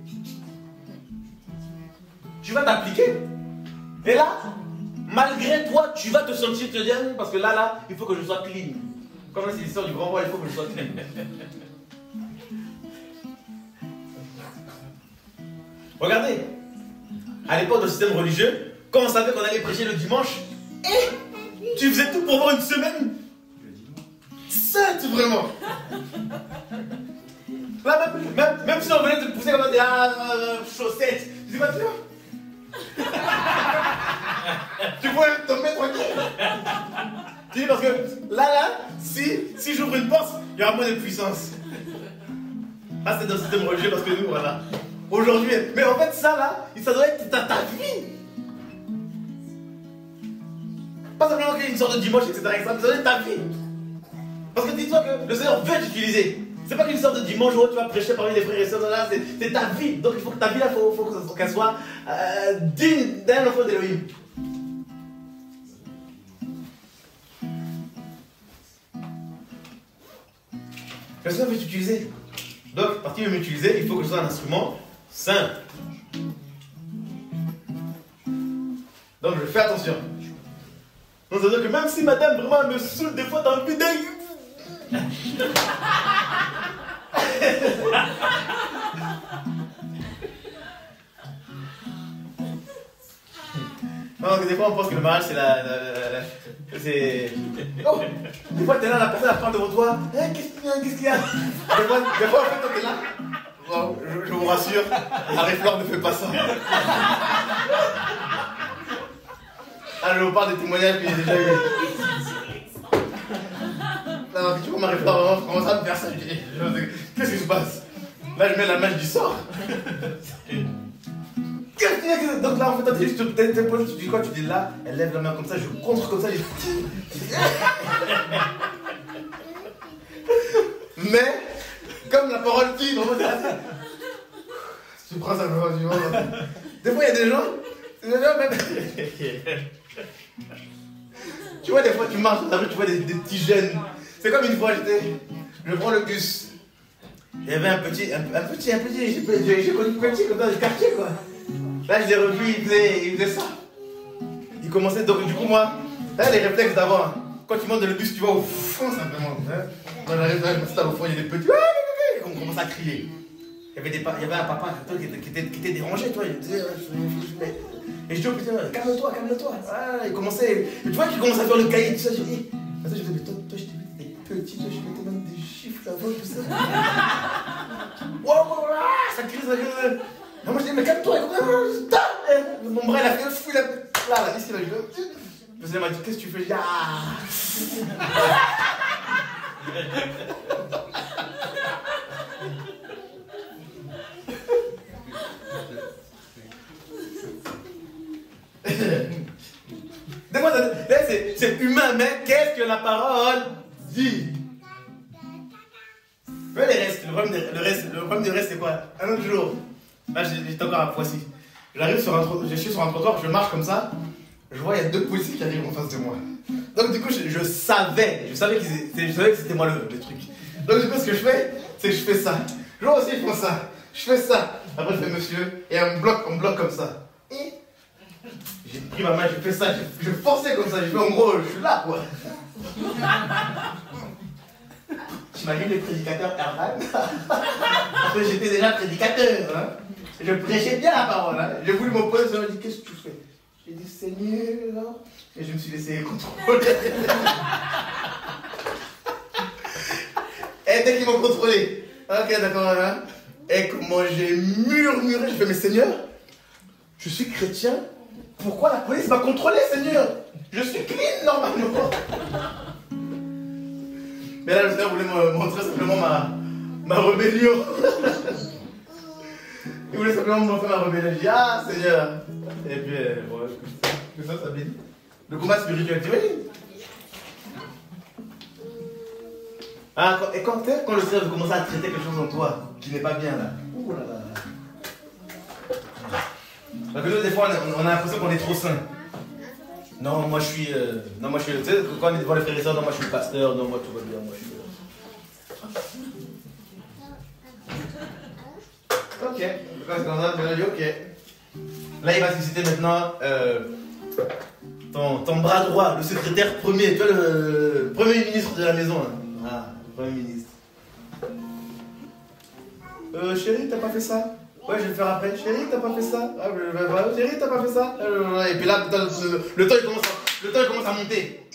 Tu vas t'appliquer. Et là, malgré toi, tu vas te sentir te dire, parce que là, il faut que je sois clean. Comme c'est l'histoire du grand roi, il faut que je sois clean. Regardez, à l'époque du système religieux, quand on savait qu'on allait prêcher le dimanche, et tu faisais tout pour avoir une semaine sainte, vraiment. Là, même si on venait te pousser comme des chaussettes, tu dis pas, tu vois. Tu pourrais tomber tranquille. Tu dis parce que là, si j'ouvre une porte, il y aura moins de puissance. Ah, c'est dans le système religieux parce que nous, voilà. Aujourd'hui, mais en fait, ça là, ça doit être ta vie. Pas simplement qu'il y ait une sorte de dimanche, etc. Ça doit être ta vie. Parce que dis-toi que le Seigneur veut t'utiliser. C'est pas qu'une sorte de dimanche où tu vas prêcher parmi les frères et sœurs, là, c'est ta vie. Donc il faut que ta vie là, faut qu'elle soit digne d'un enfant d'Élohim. Le Seigneur veut t'utiliser. Donc, parce qu'il veut m'utiliser, il faut que je sois un instrument saint. Donc je fais attention. Donc ça veut dire que même si madame vraiment elle me saoule des fois dans le vidéo. Non, des fois on pense que le mariage c'est oh, des fois t'es là, la personne elle parle devant toi. Qu'est-ce qu'il y a? Des fois en fait toi t'es là. Oh, je vous rassure, Marie-Flore ne fait pas ça. Ah, je vous parle des témoignages que j'ai déjà eu. Non, tu vois Marie-Flore, vraiment, commence à me faire ça. Qu'est-ce qui se passe? Là, je mets la main, je dis sors. Donc là, en fait, toi, tu dis quoi? Tu dis là, elle lève la main comme ça, je contre comme ça, mais, comme la parole dit, tu prends ça, tu vois. Des fois, il y a des gens même. Tu vois, des fois, tu marches dans la rue, tu vois des petits jeunes. C'est comme une fois, je prends le bus. Il y avait un petit, j'ai connu petit comme ça du quartier, quoi. Là, je l'ai revu, il faisait ça. Il commençait, donc du coup, moi, là, les réflexes d'avant, quand tu montes dans le bus, tu vois au fond, simplement. Moi, j'arrive là, je m'installe au fond, il y a des petits. On commence à crier. Il y avait un papa qui était dérangé, toi. Il disait, et je dis, oh putain, calme-toi. Ah, il commençait. Tu vois qu'il commence à faire le cahier, tout ça. Je dis, mais toi, je t'ai vu, t'es petit, toi, je mettais même des chiffres là-bas, tout ça. Wow, ça crie. Non, moi je dis, mais calme-toi, mon bras, il a fait fou, là, ici, là, je me m'a dit, qu'est-ce que tu fais? Je dis, des fois, c'est humain, mais qu'est-ce que la parole dit? Mais le problème du reste, c'est quoi? Un autre jour, là j'étais encore à Poissy. Je suis sur un trottoir, je marche comme ça, je vois il y a deux policiers qui arrivent en face de moi. Donc du coup, je savais que c'était moi le truc. Donc du coup, ce que je fais, c'est que je fais ça. Je vois aussi, ils font ça. Je fais ça. Après, je fais monsieur, et on me bloque comme ça. Et j'ai pris ma main, j'ai fait ça, je forçais comme ça, j'ai fait en gros, je suis là quoi. J'imagine les prédicateurs Herman. Parce que j'étais déjà prédicateur. Hein. Je prêchais bien la parole. Hein. J'ai voulu m'opposer, je me dit, qu'est-ce que tu fais? J'ai dit, Seigneur, Et je me suis laissé contrôler. Et dès qu'ils m'ont contrôlé, ok, d'accord, hein. Et comment j'ai murmuré, j'ai fait, mais Seigneur, je suis chrétien, pourquoi la police m'a contrôlé, Seigneur? Je suis clean normalement. Mais là, le Seigneur voulait me montrer simplement ma rébellion. Il voulait simplement me montrer ma rébellion. Je dis, ah Seigneur. Et puis, ouais, que ça bénit. Le combat spirituel, tu vois. Ah, et quand le Seigneur veut commencer à traiter quelque chose en toi qui n'est pas bien là. Ouh là là. Parce que nous, des fois, on a l'impression qu'on est trop saint. Non, moi je suis. Tu sais, quand on est devant les frères et sœurs, non, moi je suis le pasteur, non, moi tout va bien, moi je suis. Ok. Quand c'est comme ça, tu vas dire ok. Là, il va susciter maintenant ton bras droit, le secrétaire premier, tu vois, le premier ministre de la maison. Hein. Ah, le premier ministre. Chérie, t'as pas fait ça? Ouais, je vais le faire après. Chérie, t'as pas fait ça? Ah, chérie, t'as pas fait ça? Et puis là, le temps il commence à monter.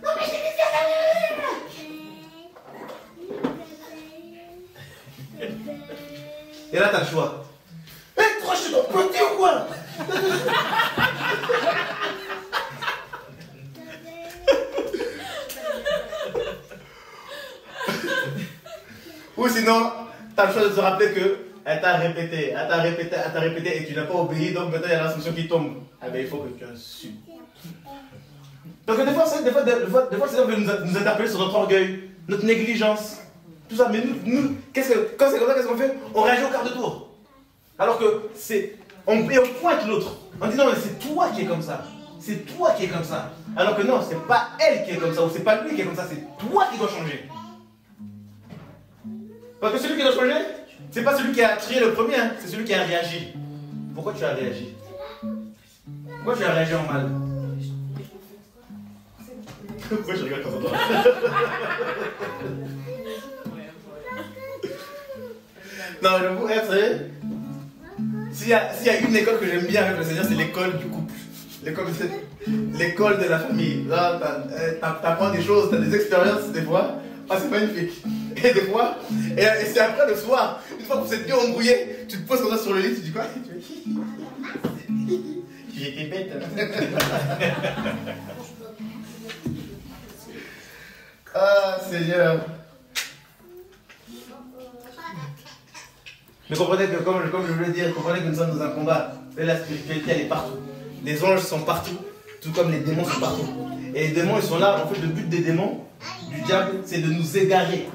Non, mais j'ai dit ça. Et là, t'as le choix. Hé, toi, je suis ton petit ou quoi? Ou sinon, t'as le choix de te rappeler que elle t'a répété et tu n'as pas obéi, donc maintenant il y a la sanction qui tombe. Ah ben il faut que tu assumes. Donc des fois, le Seigneur veut nous interpeller sur notre orgueil, notre négligence, tout ça. Mais nous quand c'est comme ça, qu'est-ce qu'on fait? On réagit au quart de tour. Alors que on pointe l'autre. On dit non, mais c'est toi qui es comme ça. C'est toi qui es comme ça. Alors que non, c'est pas elle qui est comme ça, ou c'est pas lui qui est comme ça, c'est toi qui dois changer. Parce que celui qui doit changer, c'est pas celui qui a crié le premier, hein, c'est celui qui a réagi. Pourquoi tu as réagi? Pourquoi tu as réagi en mal? Pourquoi je regarde comme ça? Non, j'avoue, vous savez, s'il y a une école que j'aime bien avec le Seigneur, c'est l'école du couple. L'école de la famille. Là, t'apprends des choses, t'as des expériences des fois. Ah, c'est magnifique. Et des fois, et c'est après le soir, une fois que vous êtes bien embrouillé, tu te poses comme ça sur le lit, tu dis quoi? J'étais bête. Ah, Seigneur. Mais comprenez que, comme je voulais dire, comprenez que nous sommes dans un combat. Et la spiritualité, elle est partout. Les anges sont partout, tout comme les démons sont partout. Et les démons, ils sont là. En fait, le but des démons, du diable, c'est de nous égarer.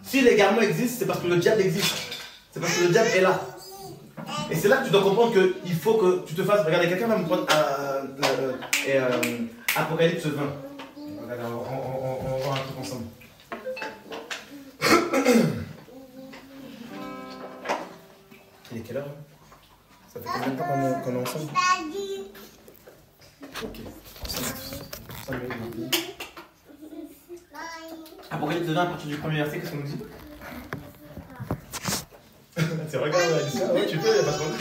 Si l'égarement existe, c'est parce que le diable existe. C'est parce que le diable est là. Et c'est là que tu dois comprendre qu'il faut que tu te fasses. Regardez, quelqu'un va me prendre Apocalypse 20. Regardez, on va voir un truc ensemble. Il est quelle heure? Ça fait combien de temps qu'on est ensemble? Ok. Ça me Apocalypse 20 à partir du premier verset, qu'est-ce qu'on nous dit? C'est vrai qu'on a dit ça? Oui, tu peux, il n'y a pas de problème.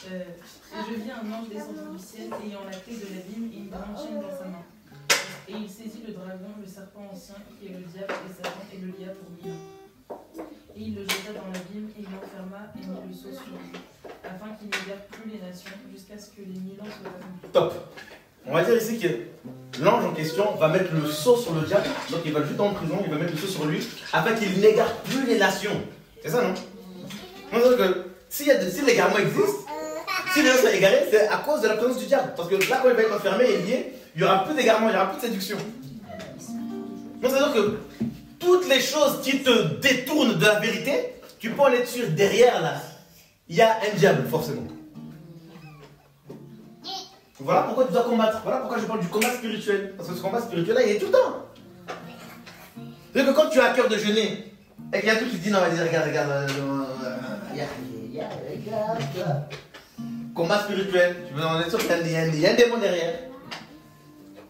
Et je vis un ange descendant du ciel ayant la clé de l'abîme et une grande chaîne dans sa main. Et il saisit le dragon, le serpent ancien, qui est le diable et Satan, et le lia pour 1000 ans. Et il le jeta dans l'abîme et l'enferma et mit le sceau sur lui, afin qu'il n'égare plus les nations jusqu'à ce que les 1000 ans soient accomplis. Top. On va dire ici que l'ange en question va mettre le sceau sur le diable, donc il va le jeter en prison, il va mettre le sceau sur lui, afin qu'il n'égare plus les nations. C'est ça, non? On va dire que si l'égarement existe, si les gens sont égarés, c'est à cause de la présence du diable. Parce que là, quand il va être enfermé et lié, il n'y aura plus d'égarement, il n'y aura plus de séduction. Donc ça veut dire que toutes les choses qui te détournent de la vérité, tu peux en être sûr, derrière là, il y a un diable, forcément. Voilà pourquoi tu dois combattre. Voilà pourquoi je parle du combat spirituel. Parce que ce combat spirituel là, il est tout le temps. C'est-à-dire que quand tu as à cœur de jeûner, et qu'il y a tout qui te dit non, vas-y, regarde. Combat spirituel, tu veux en être sûr qu'il y a un démon derrière.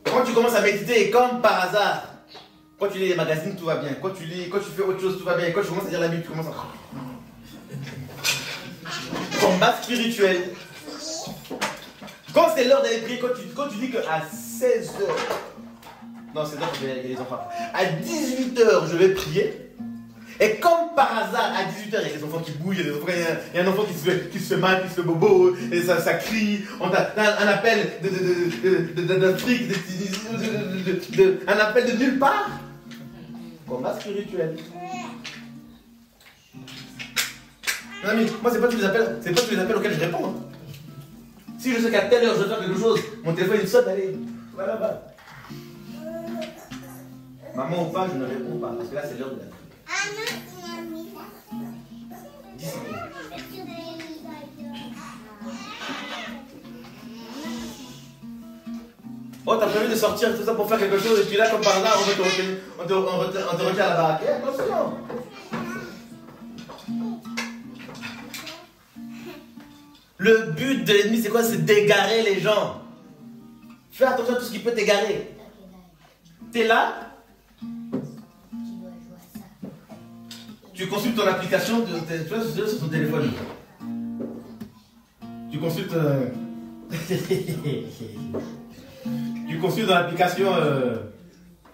Quand tu commences à méditer, et comme par hasard, quand tu lis les magazines, tout va bien. Quand tu fais autre chose, tout va bien. Et quand tu commences à lire la Bible, tu commences à. Combat spirituel. Quand c'est l'heure d'aller prier, quand tu dis qu'à 16h, non, c'est l'heure il y a les enfants. À 18h, je vais prier. Et comme par hasard, à 18h, il y a des enfants qui bouillent, il y a un enfant qui se fait mal, qui se fait bobo, et ça crie. On a un appel d'Afrique, un appel de nulle part. Combat spirituel. Non, mais moi, c'est pas tous les appels auxquels je réponds. Hein. Si je sais qu'à telle heure je dois faire quelque chose, mon téléphone il saute, allez, va là-bas. Maman ou pas, je ne réponds pas, parce que là c'est l'heure de la prière. Oh, t'as prévu de sortir tout ça pour faire quelque chose, et puis là, comme par hasard, on te retient à la baraque. Attention! Le but de l'ennemi, c'est quoi? C'est d'égarer les gens. Fais attention à tout ce qui peut t'égarer. T'es là, tu consultes ton application, tu vois, sur ton téléphone. Tu consultes... tu consultes dans l'application...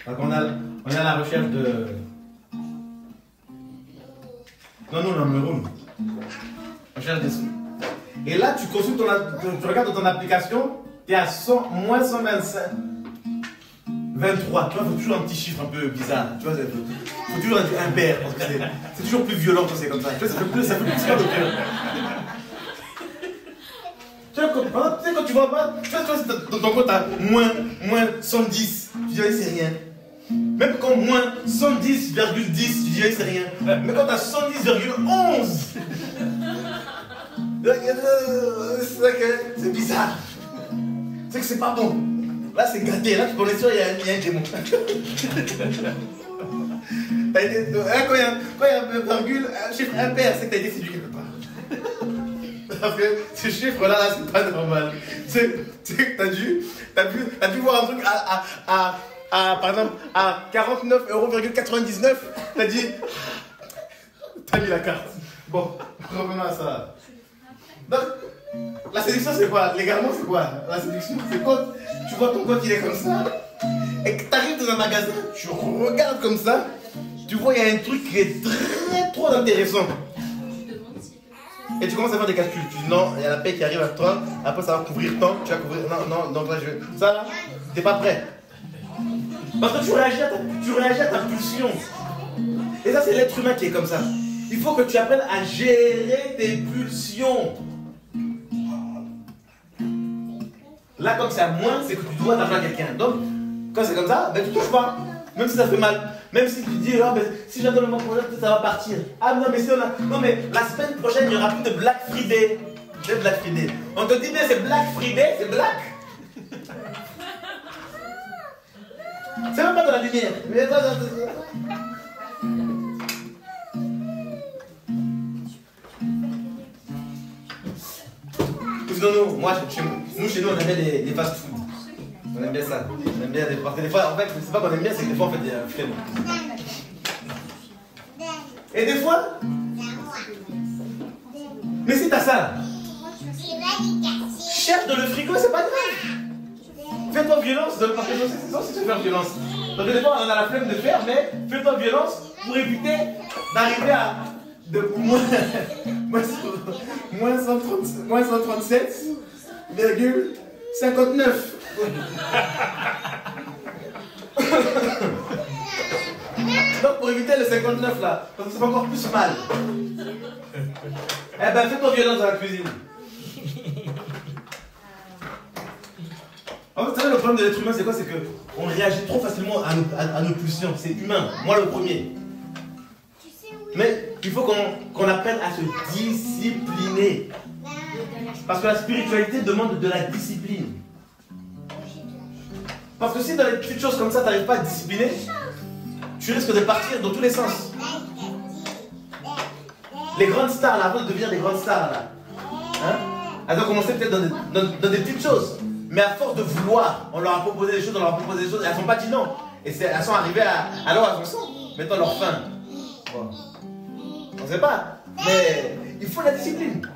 on est à la recherche de... Non, le room. Recherche des sous. Et là, tu consultes tu regardes dans ton application, tu es à moins 125. 23. Tu vois, il faut toujours un petit chiffre un peu bizarre. Tu vois, il faut toujours un impair. C'est toujours plus violent quand c'est comme ça. Tu vois, ça fait plus mal au cœur. Tu vois, quand tu vois pas, tu vois, dans ton compte, tu as moins 110. Tu dis, c'est rien. Même quand moins 110,10, tu dis, c'est rien. Mais quand tu as 110,11, c'est bizarre. C'est que c'est pas bon. Là, c'est gâté. Là, tu connais sûr, il y a un démon. Quand il y a un virgule, un chiffre impair, c'est que tu as été séduit quelque part. Parce que ce chiffre-là, c'est pas normal. Tu sais que t'as dû voir un truc par exemple, à 49,99 €. T'as dit, t'as mis la carte. Bon, revenons à ça. Donc, la séduction, c'est quoi? L'égarement, c'est quoi? La séduction, c'est quand tu vois ton compte, il est comme ça, et que tu arrives dans un magasin, tu regardes comme ça, tu vois, il y a un truc qui est trop intéressant. Et tu commences à faire des calculs. Tu dis non, il y a la paix qui arrive à toi, après ça va couvrir tant, tu vas couvrir. Non, donc là, ça là, t'es pas prêt. Parce que tu réagis à ta pulsion. Et ça, c'est l'être humain qui est comme ça. Il faut que tu apprennes à gérer tes pulsions. Là, comme c'est à moins, c'est que tu dois t'appeler à quelqu'un. Donc, quand c'est comme ça, ben, tu touches pas. Même si ça fait mal. Même si tu te dis, oh, ben, si j'attends le mois prochain, ça va partir. Ah non, mais si on a... Non, mais la semaine prochaine, il n'y aura plus de Black Friday. C'est Black Friday. On te dit bien, c'est Black Friday, c'est Black. C'est même pas dans la lumière. Mais chez nous, on aime bien les fast-food. On aime bien ça. On aime bien parce que des fois, en fait, c'est pas qu'on aime bien, c'est que des fois, on fait des flemmes. Et des fois, mais si t'as ça, cherche dans le frigo, c'est pas grave. Fais-toi violence, parce que c'est ça aussi de faire violence. Donc des fois, on a la flemme de faire, mais fais-toi violence pour éviter d'arriver à moins 137,59. Donc pour éviter le 59 là, parce que c'est encore plus mal. Eh ben fais-toi violence dans la cuisine. En fait, le problème de l'être humain, c'est quoi? C'est qu'on réagit trop facilement à nos pulsions. C'est humain, moi le premier. Mais il faut qu'on apprenne à se discipliner. Parce que la spiritualité demande de la discipline. Parce que si dans les petites choses comme ça, tu n'arrives pas à te discipliner, tu risques de partir dans tous les sens. Les grandes stars, là, avant de devenir des grandes stars, là, hein, elles ont commencé peut-être dans des petites choses. Mais à force de vouloir, on leur a proposé des choses, elles n'ont pas dit non. Et elles sont arrivées à alors elles en sont. Mettons leur fin. Bon. On ne sait pas. Mais il faut la discipline.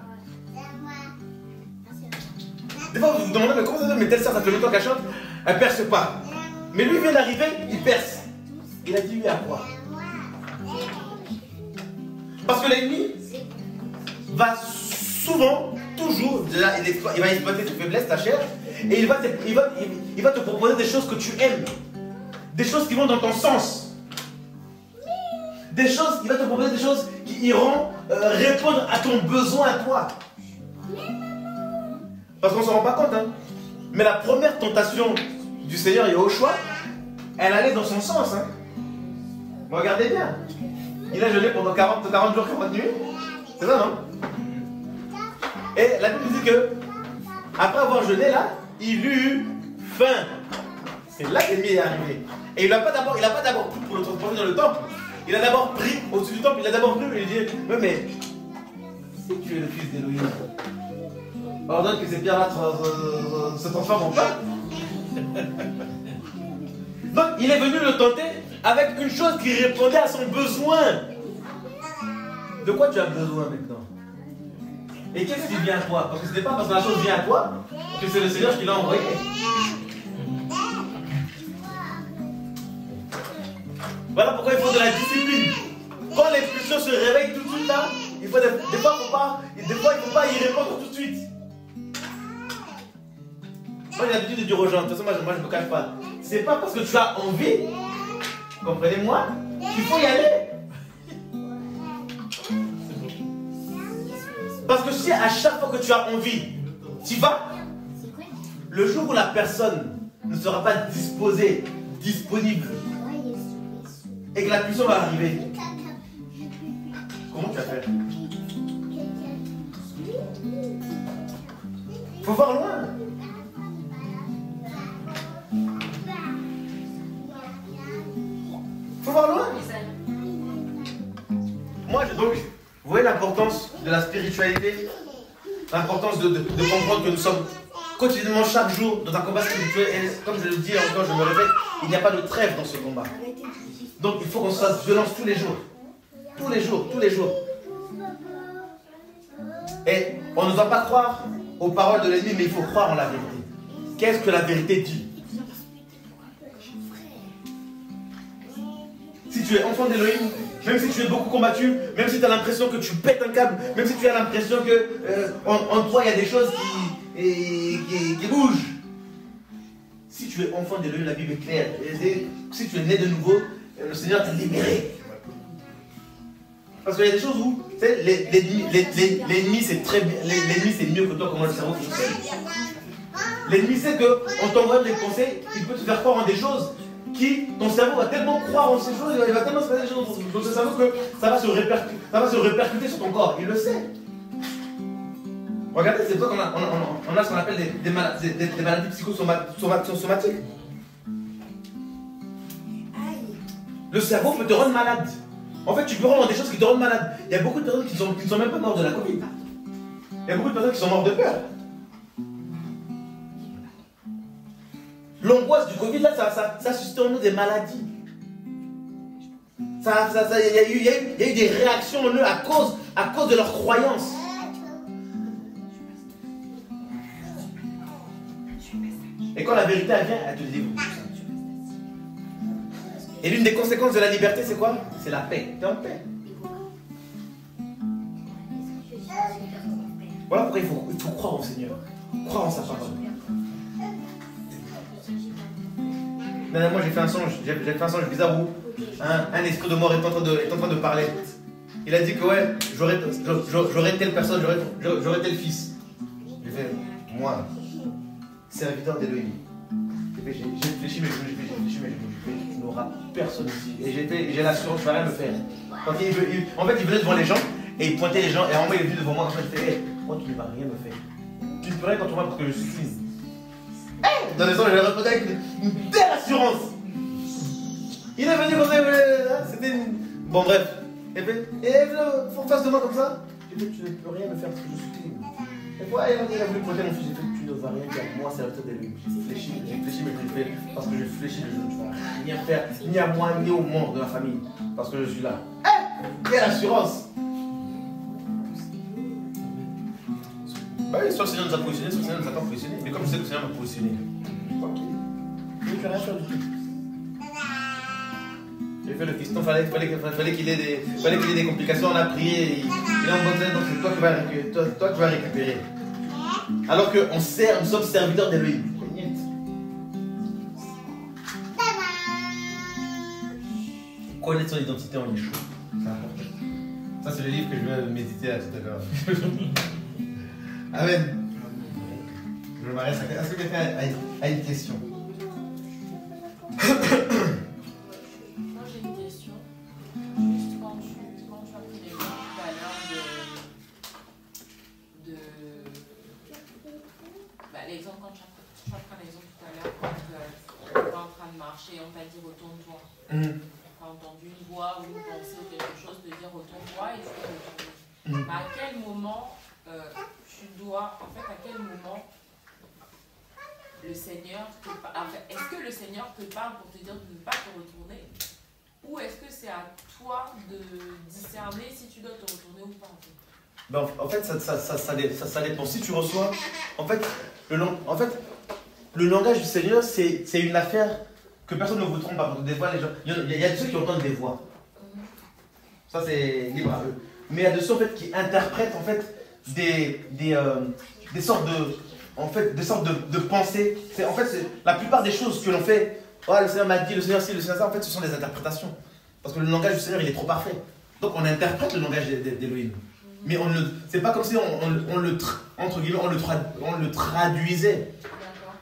Des fois, vous vous demandez, mais comment ça se fait, mais telle sœur, ça fait longtemps qu'elle chante, elle perce pas. Mais lui vient d'arriver, il perce. Il a dit oui à quoi? Parce que l'ennemi va souvent, toujours, il va exploiter tes faiblesses, ta chair, et il va te proposer des choses que tu aimes, des choses qui vont dans ton sens, des choses, il va te proposer des choses qui iront répondre à ton besoin à toi. Parce qu'on ne s'en rend pas compte, hein. Mais la première tentation du Seigneur Yahushua, elle allait dans son sens, hein. Regardez bien. Il a jeûné pendant 40 jours, 40 nuits. C'est ça, non? Et la Bible dit que, après avoir jeûné, là, il eut faim. C'est là que l'ennemi est arrivé. Et il n'a pas d'abord pris pour le transporter dans le temple. Il a d'abord pris au-dessus du temple, il a d'abord pris et il dit, mais si tu es le fils d'Élohim, ordonne que ces pierres-là se transforment en pain. Donc, il est venu le tenter avec une chose qui répondait à son besoin. De quoi tu as besoin maintenant? Et qu'est-ce qui vient à toi? Parce que ce n'est pas parce que la chose vient à toi que c'est le Seigneur qui l'a envoyé. Voilà pourquoi il faut de la discipline. Quand les pulsions se réveillent tout de suite là, des fois il ne faut pas y répondre tout de suite. Moi j'ai l'habitude de dire aux gens, de toute façon moi je ne me cache pas. C'est pas parce que tu as envie, comprenez-moi, qu'il faut y aller. Parce que si à chaque fois que tu as envie, tu vas, le jour où la personne ne sera pas disposée, disponible, et que la pulsion va arriver, comment tu vas faire? Faut voir loin. Faut voir loin. Moi, donc, vous voyez l'importance de la spiritualité, l'importance de comprendre que nous sommes quotidiennement, chaque jour, dans un combat spirituel. Et comme je le dis encore, je me répète, il n'y a pas de trêve dans ce combat. Donc, il faut qu'on se fasse violence tous les jours. Tous les jours, tous les jours. Et on ne doit pas croire aux paroles de l'ennemi, mais il faut croire en la vérité. Qu'est-ce que la vérité dit? Si tu es enfant d'Élohim, même si tu es beaucoup combattu, même si tu as l'impression que tu pètes un câble, même si tu as l'impression que en toi il y a des choses qui bougent. Si tu es enfant d'Élohim, la Bible est claire. Et si tu es né de nouveau, le Seigneur t'a libéré. Parce qu'il y a des choses où l'ennemi c'est très bien, l'ennemi c'est mieux que toi comment le cerveau fonctionne. L'ennemi sait qu'en t'envoyant des conseils, il peut te faire croire en des choses qui, ton cerveau va tellement croire en ces choses, il va tellement se passer des choses dans ce cerveau que ça va se répercuter sur ton corps. Il le sait. Regardez, c'est pour ça qu'on a ce qu'on appelle des maladies psychosomatiques. Le cerveau peut te rendre malade. En fait, tu peux rendre des choses qui te rendent malade. Il y a beaucoup de personnes qui ne sont même pas mortes de la Covid. Il y a beaucoup de personnes qui sont mortes de peur. L'angoisse du Covid, là, ça suscite en nous des maladies. Il y a eu des réactions en eux à cause de leurs croyances. Et quand la vérité elle vient, elle te délivre. Et l'une des conséquences de la liberté, c'est quoi? C'est la paix. Tu es en paix. Voilà pourquoi il faut croire au Seigneur. Croire en sa parole. Moi j'ai fait un songe bizarre où un esprit de mort est en train de parler. Il a dit que ouais, j'aurais telle personne, j'aurais tel fils. J'ai fait, moi, serviteur d'Élohim. J'ai réfléchi, mais il n'aura personne ici. Et j'ai l'assurance, je ne vais rien me faire. En fait, il venait devant les gens et il pointait les gens. Et en moment, il est venu devant moi, comme ça, il fait, hey, moi, tu ne vas rien me faire. Tu ne peux rien quand tu vois parce que je suis clean. Dans les sens, je l'ai répondu avec une telle assurance. Il est venu comme ça, c'était une... Bon, bref. Et en face de moi comme ça, j'ai fait, tu ne peux rien me faire parce que je suis clean. Et puis, il a voulu pointer mon fils, j'ai fait, tu ne vas rien faire. Moi, c'est la tête de lui. J'ai réfléchi, mais je l'ai fait parce que j'ai réfléchi, je ne peux rien faire, ni à moi, ni au monde de la famille, parce que je suis là. Quelle assurance! Bah oui, soit le Seigneur nous a positionnés, soit le Seigneur ne nous a pas positionnés. Mais comme je sais que le Seigneur m'a positionné, ok. Je ne vais rien faire du tout. J'ai fait le fiston, fallait qu'il ait des complications, on a prié, il est en bonne tête, donc c'est toi qui vas récupérer. Alors qu'on sert, nous sommes serviteurs d'Elohim. Connaître son identité en Yeshua, c'est important. Ça, c'est le livre que je vais méditer à tout à l'heure. Amen. Je m'arrête. Est-ce que quelqu'un a une question? Moi, j'ai une question. Juste quand tu as pris l'exemple tout à l'heure l'exemple quand tu as pris l'exemple tout à l'heure, quand tu es en train de marcher, on t'a dit retourne-toi. Tu as entendu une voix ou une pensée ou quelque chose te dire retourne-toi et tu peux retourner. Mais à quel moment à quel moment le Seigneur est-ce que le Seigneur te parle pour te dire de ne pas te retourner, ou est-ce que c'est à toi de discerner si tu dois te retourner ou pas? Ben, en fait, ça dépend. Si tu reçois, en fait, le langage du Seigneur, c'est une affaire que personne ne vous trompe pas. Des fois, les gens, il y a des ceux qui entendent des voix. Ça, c'est libre à eux. Mais il y a de ceux en fait qui interprètent en fait des sortes de pensées. En fait, la plupart des choses que l'on fait, oh, le Seigneur m'a dit, le Seigneur ci, le Seigneur ça, en fait, ce sont des interprétations. Parce que le langage du Seigneur, il est trop parfait. Donc, on interprète le langage d'Elohim. Mais c'est pas comme si on le traduisait.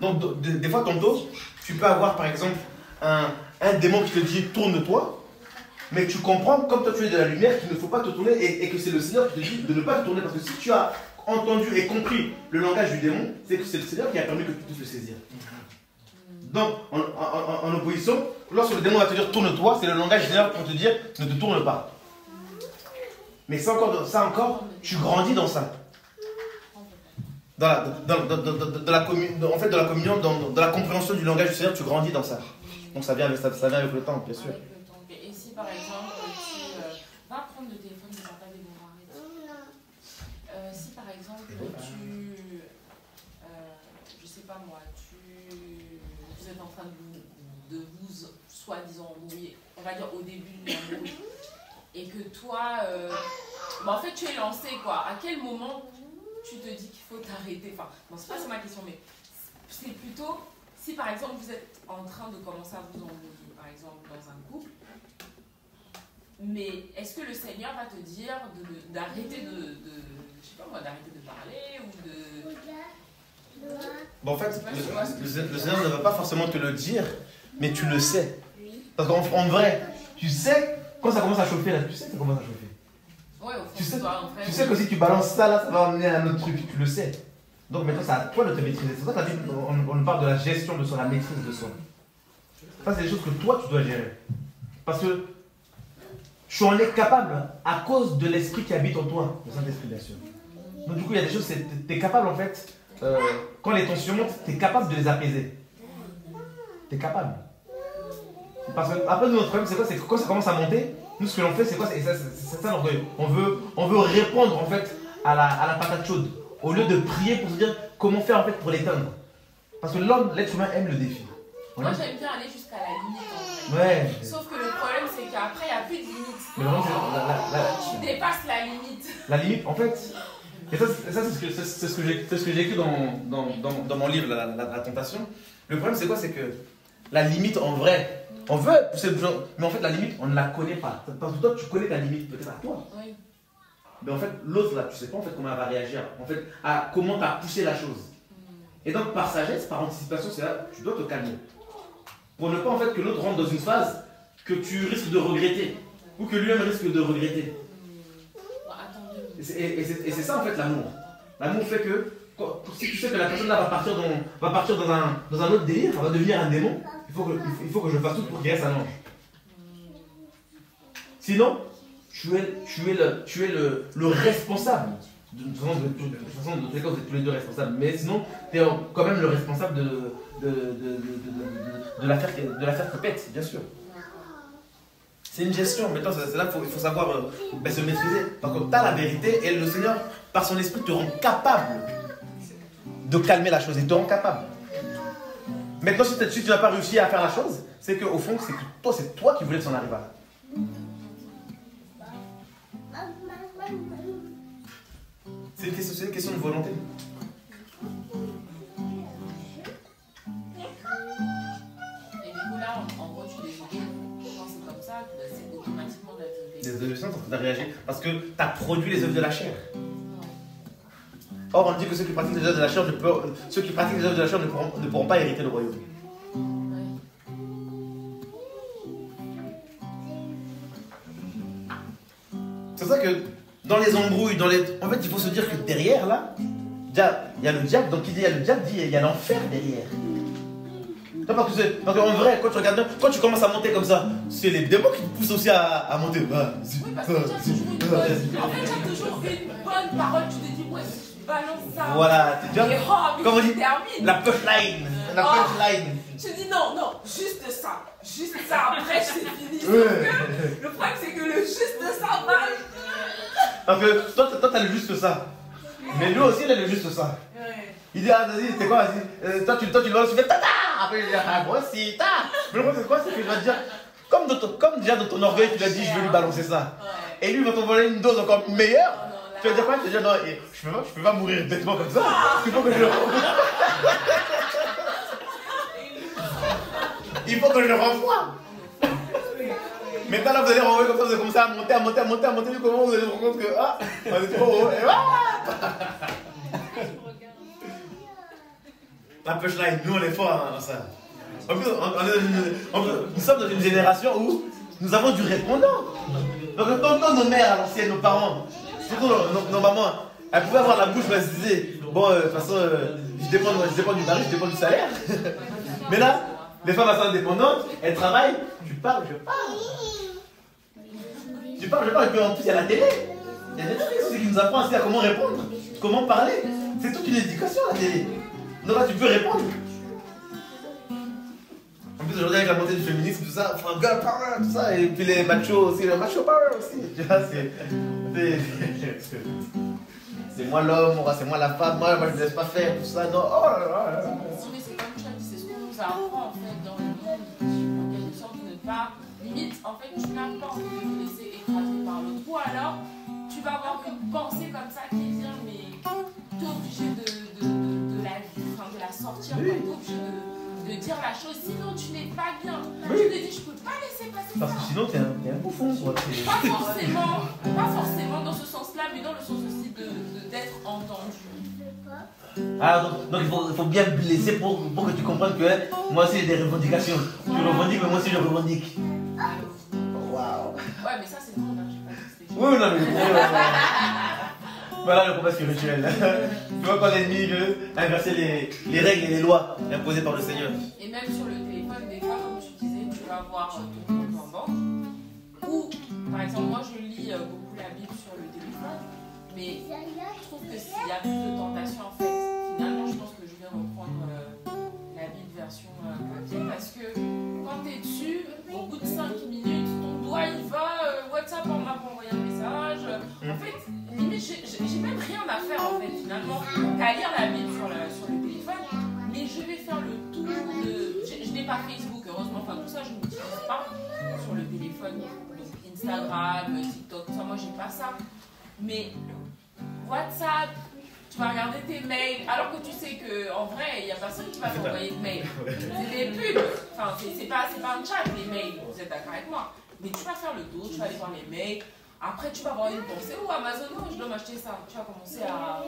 Donc, des fois, tantôt, tu peux avoir, par exemple, un démon qui te dit tourne-toi. Mais tu comprends, comme toi tu es de la lumière, qu'il ne faut pas te tourner et que c'est le Seigneur qui te dit de ne pas te tourner. Parce que si tu as entendu et compris le langage du démon, c'est que c'est le Seigneur qui a permis que tu puisses le saisir. Donc, en opposition, lorsque le démon va te dire tourne-toi, c'est le langage du Seigneur pour te dire ne te tourne pas. Mais ça encore, tu grandis dans ça. Dans la communion, dans la compréhension du langage du Seigneur, tu grandis dans ça. Donc ça vient avec le temps, bien sûr. Et si par exemple, va prendre le téléphone, ne va pas arrête. Si par exemple, je sais pas moi, vous êtes en train de vous soi-disant embrouiller, on va dire au début d'une embrouille, et que toi, en fait tu es lancé quoi, à quel moment tu te dis qu'il faut t'arrêter? Enfin, bon, c'est pas ça ma question, mais c'est plutôt si par exemple vous êtes en train de commencer à vous embrouiller, par exemple dans un couple, mais est-ce que le Seigneur va te dire d'arrêter je sais pas moi, d'arrêter de parler ou de... Bon, en fait, le Seigneur ne va pas forcément te le dire, mais tu le sais. Parce qu'en vrai, tu sais, quand ça commence à chauffer, là, tu sais que ça commence à chauffer. Ouais, au fond, tu sais que si tu balances ça, là, ça va amener à un autre truc, tu le sais. Donc maintenant, c'est à toi de te maîtriser. C'est pour ça qu'on parle de la gestion de soi, la maîtrise de soi. Ça, c'est des choses que toi, tu dois gérer. Parce que tu en es capable à cause de l'esprit qui habite en toi, le Saint-Esprit, bien sûr. Donc du coup, il y a des choses, tu es capable en fait, quand les tensions montent, tu es capable de les apaiser. Tu es capable. Parce que après, notre problème, c'est quoi? C'est que quand ça commence à monter, nous, ce que l'on fait, c'est quoi? C'est ça l'orgueil. On veut répondre en fait à la patate chaude. Au lieu de prier pour se dire comment faire en fait pour l'éteindre. Parce que l'être humain aime le défi. Moi, j'aime bien aller jusqu'à la limite en vrai. Ouais. Sauf que le problème, c'est qu'après, il n'y a plus de limite. Mais vraiment, tu dépasses la limite. La limite, en fait, et ça c'est ce que j'ai écrit dans mon livre, la tentation. Le problème, c'est quoi? C'est que la limite, en vrai, on veut pousser le gens, mais en fait, la limite, on ne la connaît pas. Parce que toi, tu connais ta limite, peut-être à toi. Oui. Mais en fait, l'autre, là, tu ne sais pas en fait comment elle va réagir. En fait, à comment tu as poussé la chose. Et donc, par sagesse, par anticipation, c'est là tu dois te calmer. Pour ne pas en fait que l'autre rentre dans une phase que tu risques de regretter. Ou que lui-même risque de regretter. Et c'est ça en fait l'amour. L'amour fait que, si tu sais que la personne là va partir dans un autre délire, elle va devenir un démon, il faut que je fasse tout pour qu'il reste un ange. Sinon, tu es le responsable. De toute façon, de tous les cas, vous êtes tous les deux responsables. Mais sinon, tu es quand même le responsable de l'affaire qui pète, bien sûr. C'est une gestion. Maintenant, c'est là qu'il faut savoir se maîtriser. Parce que tu as la vérité et le Seigneur, par son esprit, te rend capable de calmer la chose. Ils te rendent capable. Maintenant, si tu n'as pas réussi à faire la chose, c'est qu'au fond, c'est toi qui voulais que ça en arrive là. C'est une question de volonté. Et du coup, là, en gros, tu les quand c'est comme ça, c'est automatiquement des œuvres de sang sont en train de réagir parce que tu as produit les œuvres de la chair. Or, on dit que ceux qui pratiquent les œuvres de la chair ne pourront pas hériter le royaume. C'est ça que dans les embrouilles, en fait, il faut se dire que derrière, là, il y a le diable. Donc, il dit il y a le diable, il y a l'enfer derrière. Non, parce qu'en vrai, quand tu regardes bien, quand tu commences à monter comme ça, c'est les démons qui te poussent aussi à monter. Oui, parce que tu as toujours une bonne parole, tu te dis, ouais, je balance ça. Voilà, tu vois, comme on dit, termine. la punchline. La punchline. Je dis non, juste ça, après c'est fini. Le problème c'est que le juste ça va. Parce que toi t'as le juste ça. Mais lui aussi il a le juste ça. Il dit, ah vas-y, c'est quoi, vas-y. Toi tu le vois, tu fais tata. Après il dit, ah moi aussi, ta. Mais le problème c'est quoi, c'est qu'il va te dire, comme déjà dans ton orgueil tu lui as dit, je vais lui balancer ça. Et lui il va t'envoyer une dose encore meilleure. Tu vas dire quoi? Tu vas dire, non, je peux pas mourir bêtement comme ça. Il faut que je le Il faut que je le renvoie. Maintenant, là, vous allez renvoyer comme ça, vous allez commencer à monter, du comment vous allez vous rendre compte que, ah, on est trop haut. Et la punchline, nous, on est forts dans ça. En plus, nous sommes dans une génération où nous avons du répondant. Donc, quand nos mères à l'ancienne, nos parents, surtout nos mamans, elles pouvaient avoir la bouche, mais elles se disaient, bon, de toute façon, je dépends du mari, je dépends du salaire. Mais là, les femmes sont indépendantes, elles travaillent, tu parles, je parle. Tu parles, je parle, et puis en plus il y a la télé. Il y a des trucs qui nous apprennent aussi à comment répondre, comment parler. C'est toute une éducation la télé. Donc là tu peux répondre. En plus aujourd'hui avec la montée du féminisme, tout ça, girl power, tout ça, et puis les machos aussi, le macho power aussi. Tu vois, c'est moi l'homme, c'est moi la femme, moi je ne laisse pas faire, tout ça, non, oh là là. Mais c'est comme tu as dit, c'est ce qu'on nous apprend en fait dans le monde, en quelque sorte de ne pas, limite, en fait tu n'as pas envie de te laisser écraser par l'autre, ou alors tu vas avoir une pensée comme ça qui vient, mais tu es obligé de la sortir, tu es obligé de dire la chose, sinon tu n'es pas bien. Tu te dis, je peux pas laisser passer parce ça. Parce que sinon, t'es un bouffon, quoi. Pas forcément dans ce sens-là, mais dans le sens aussi d'être entendu. Ah, donc il faut bien blesser pour que tu comprennes que moi aussi j'ai des revendications. Tu revendiques, mais moi aussi je revendique. Waouh. Ouais, mais ça c'est bon, hein, j'ai pas dit que c'était. Oui, non, mais. Voilà le combat spirituel. Tu vois quand l'ennemi veut inverser les règles et les lois imposées par le Seigneur. Et même sur le téléphone, des fois, comme tu disais, tu vas voir ton compte en banque. Ou, par exemple, moi je lis beaucoup la Bible sur le téléphone. Mais je trouve que s'il y a plus de tentation, en fait, finalement, je pense que je vais reprendre la Bible version papier. Parce que quand tu es dessus, au bout de 5 minutes, ton doigt il va, WhatsApp on m'a envoyé un message. En fait, limite, j'ai même rien à faire en fait, finalement, qu'à lire la Bible sur le téléphone. Mais je vais faire le tour de. Je n'ai pas Facebook, heureusement, enfin tout ça, je n'utilise pas sur le téléphone. Donc Instagram, TikTok, tout ça, moi j'ai pas ça. Mais WhatsApp, tu vas regarder tes mails, alors que tu sais qu'en vrai, il n'y a personne qui va t'envoyer de mails. C'est des pubs. Enfin, c'est pas un chat, les mails, vous êtes d'accord avec moi. Mais tu vas faire le tour, tu vas aller voir les mails. Après, tu vas avoir une pensée. Oh, Amazon, non, je dois m'acheter ça. Tu vas commencer à.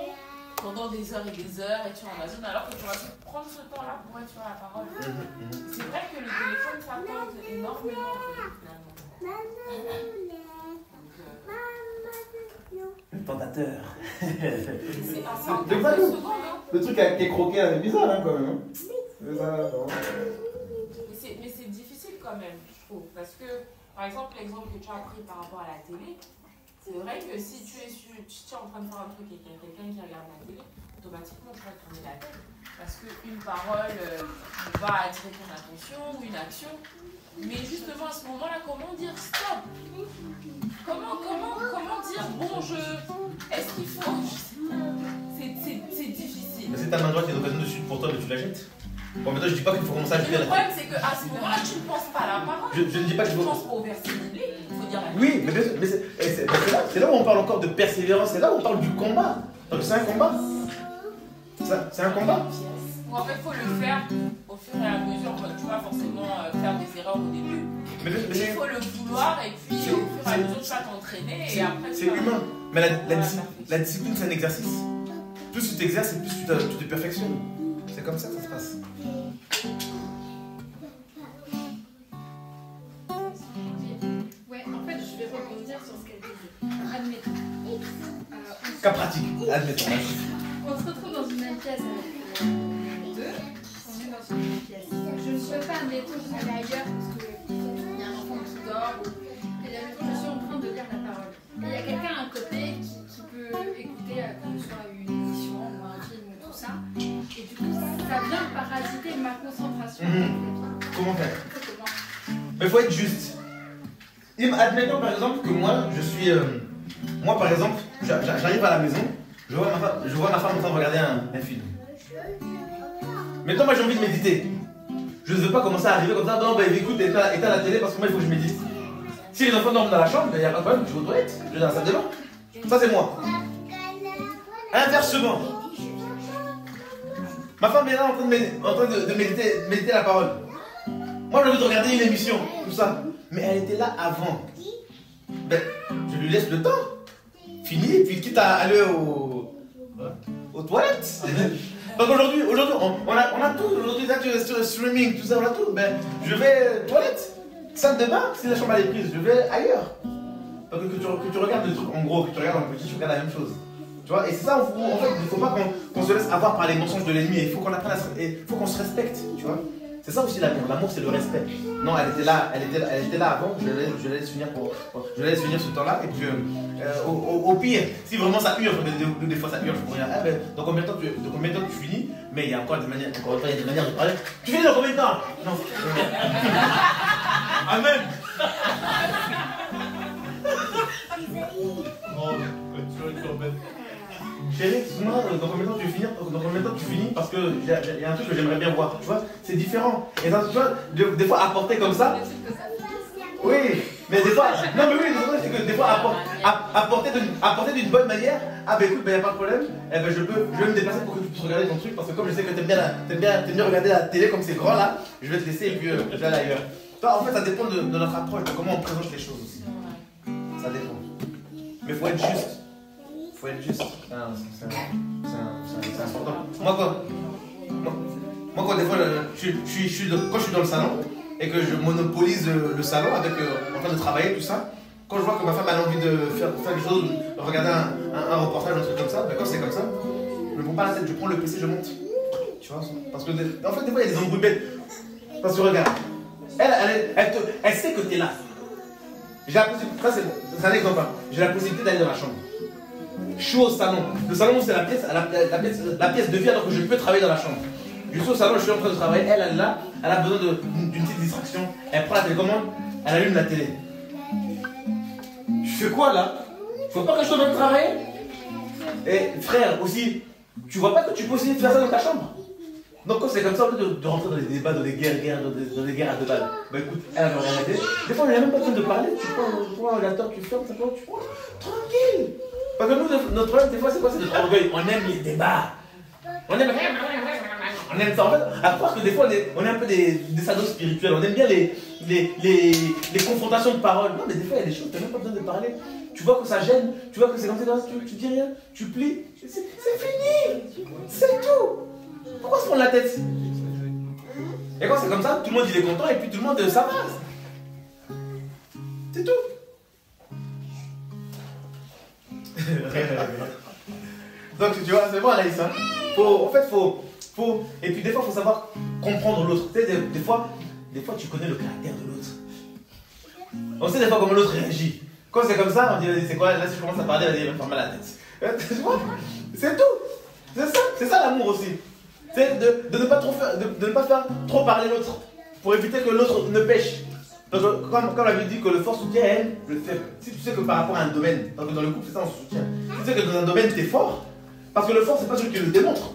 Pendant des heures et des heures, et tu vas Amazon, alors que tu vas prendre ce temps-là pour être sur la parole. C'est vrai que le téléphone, ça compte énormément, finalement. Tentateur. C'est à 50 secondes, hein. Le truc avec tes croquets, c'est bizarre hein, quand même. Mais c'est difficile quand même, je trouve. Parce que, par exemple, l'exemple que tu as pris par rapport à la télé, c'est vrai que si tu es en train de faire un truc et qu'il y a quelqu'un qui regarde la télé, automatiquement tu vas tourner la tête. Parce qu'une parole va attirer ton attention ou une action. Mais justement à ce moment-là, comment dire stop? Comment dire bon est-ce qu'il faut? C'est difficile. C'est ta main droite, il y a une occasion de chute pour toi, mais tu la jettes. Bon, maintenant, je dis pas qu'il faut commencer à jeter Le la problème, c'est qu'à ce moment-là, tu ne penses pas à la parole. Je ne dis pas qu'il Tu faut. penses au verset biblique. Il faut dire la Oui, mais c'est là où on parle encore de persévérance, c'est là où on parle du combat. Donc c'est un combat. C'est un combat. En fait, il faut le faire au fur et à mesure. Tu vas forcément faire des erreurs au début. Mais il faut le vouloir et puis au fur et à mesure, tu vas t'entraîner. Et après, c'est humain. Mais la discipline, c'est un exercice. Plus tu t'exerces, plus tu te perfectionnes. C'est comme ça que ça se passe. Ouais, en fait, je vais rebondir sur ce qu'elle disait. Admettons. Cas pratique, admettons. On se retrouve dans une même pièce avec deux. On est dans une même pièce. Je ne souhaite pas, admettons, aller ailleurs parce qu'il y a un enfant qui dort. Et là, je suis en train de lire la parole. Et il y a quelqu'un à côté qui peut écouter, que ce soit une émission ou un film ou tout ça. Et du coup, ça vient parasiter ma concentration. Comment faire? Mais il faut être juste. Admettons par exemple que moi, je suis. Moi par exemple, j'arrive à la maison, je vois ma femme en train de regarder un film. Maintenant, moi j'ai envie de méditer. Je ne veux pas commencer à arriver comme ça. Non, ben écoute, éteins la télé parce que moi il faut que je médite. Si les enfants dorment dans la chambre, il n'y a pas de problème, je vais aux toilettes, je vais dans la salle de bain. Ça c'est moi. Inversement. Ma femme est là en train de méditer la parole. Moi j'ai envie de regarder une émission, tout ça. Mais elle était là avant. Ben, je lui laisse le temps. Fini, et puis quitte à aller aux toilettes. Donc aujourd'hui, on a tout. Aujourd'hui, sur le streaming, tout ça, on a tout. Ben, je vais toilettes. Salle de bain, si la chambre elle est prise, je vais ailleurs. Donc que tu regardes le truc en gros, que tu regardes en petit, tu regardes la même chose. Tu vois, et c'est ça, en fait, il ne faut pas qu'on se laisse avoir par les mensonges de l'ennemi. Il faut qu'on apprenne il faut qu'on se respecte, tu vois. C'est ça aussi l'amour. L'amour, c'est le respect. Non, elle était là avant. Je la laisse finir ce temps-là. Et puis, au pire, si vraiment ça hurle, des fois ça hurle, je pourrais dire, ben, dans combien de temps tu finis? Mais il y a encore des manières, il y a des manières de parler. Tu finis dans combien de temps? Non. Amen. Chérie, excuse-moi, dans combien de temps tu finis? Parce qu'il y a un truc que j'aimerais bien voir, tu vois, c'est différent. Et ça, tu vois, des fois apporter comme ça. Oui, mais des fois, non mais oui, c'est que des fois apporter d'une bonne manière. Ah ben écoute, il n'y a pas de problème, eh ben je vais me déplacer pour que tu puisses regarder ton truc, parce que comme je sais que t'aimes bien regarder la télé comme c'est grand là, je vais te laisser et puis je vais aller ailleurs. Toi, en fait, ça dépend de notre approche, de comment on présente les choses aussi. Ça dépend. Mais il faut être juste. Faut être juste. C'est important. Moi, quand des fois, quand je suis dans le salon et que je monopolise le salon avec en train de travailler, tout ça, quand je vois que ma femme a envie de faire quelque chose, de regarder un reportage, un truc comme ça, ben quand c'est comme ça, je ne me prends pas la tête, je prends le PC, je monte. Tu vois, parce que en fait, des fois, il y a des embrouilles bêtes. Parce que regarde, elle sait que tu es là. J'ai la possibilité, ça c'est un exemple, j'ai la possibilité d'aller dans la chambre. Je suis au salon. Le salon, c'est la pièce de vie alors que je peux travailler dans la chambre. Je suis au salon, je suis en train de travailler. Elle est là, elle a besoin d'une petite distraction. Elle prend la télécommande, elle allume la télé. Je fais quoi là? Faut pas que je sois en train de travailler? Et frère, aussi, tu vois pas que tu peux aussi faire ça dans ta chambre? Donc quand c'est comme ça, au lieu de rentrer dans les débats, dans les guerres à deux balles, bah écoute, elle va regarder. Des fois, il n'y a même pas besoin de parler. Tu prends un ordinateur, tu fermes, tu prends, tranquille. Parce que nous, notre problème, des fois, c'est quoi? C'est notre orgueil. On aime les débats. On aime ça. En fait, à part que des fois, on est un peu des sados spirituels. On aime bien les confrontations de paroles. Non, mais des fois, il y a des choses, tu n'as même pas besoin de parler. Tu vois que ça gêne, tu vois que c'est comme ça, tu dis rien, tu plies. C'est fini. C'est tout. Pourquoi se prendre la tête? Et quand c'est comme ça, tout le monde il est content et puis tout le monde ça passe. C'est tout. Donc tu vois, c'est bon Anaïs, hein? Faut. Et puis des fois, il faut savoir comprendre l'autre. Tu sais, des fois, tu connais le caractère de l'autre. On sait des fois comment l'autre réagit. Quand c'est comme ça, on dit, c'est quoi? Là, si je commence à parler, elle va me faire mal à la tête. Tu vois? C'est tout. C'est ça l'amour aussi. C'est de ne pas faire trop parler l'autre. Pour éviter que l'autre ne pêche. Donc, comme la Bible dit que le fort soutient le faible. Si tu sais que par rapport à un domaine, donc dans le couple, c'est ça, on se soutient. Si tu sais que dans un domaine, tu es fort, parce que le fort, c'est pas celui qui le démontre.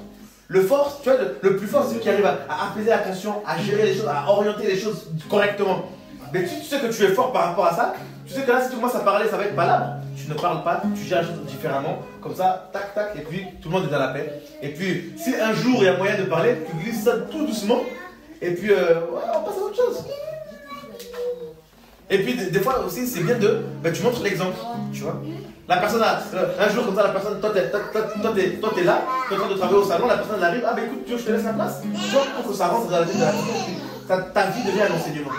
Le fort, tu vois, le plus fort, c'est celui qui arrive à apaiser la tension, à gérer les choses, à orienter les choses correctement. Mais tu sais que tu es fort par rapport à ça. Tu sais que là, si tu commences à parler, ça va être palabre. Tu ne parles pas, tu gères les choses différemment. Comme ça, tac, tac, et puis tout le monde est dans la paix. Et puis, si un jour il y a moyen de parler, tu glisses ça tout doucement. Et puis, ouais, on passe à autre chose. Et puis, des fois aussi, c'est bien tu montres l'exemple. Tu vois. La personne, un jour comme ça, la personne, toi t'es là, tu es en train de travailler au salon, la personne elle arrive, ah ben écoute, tu veux que je te laisse la place. Tu vois, pour que ça rentre dans la vie de la personne. Ta vie devient un enseignement.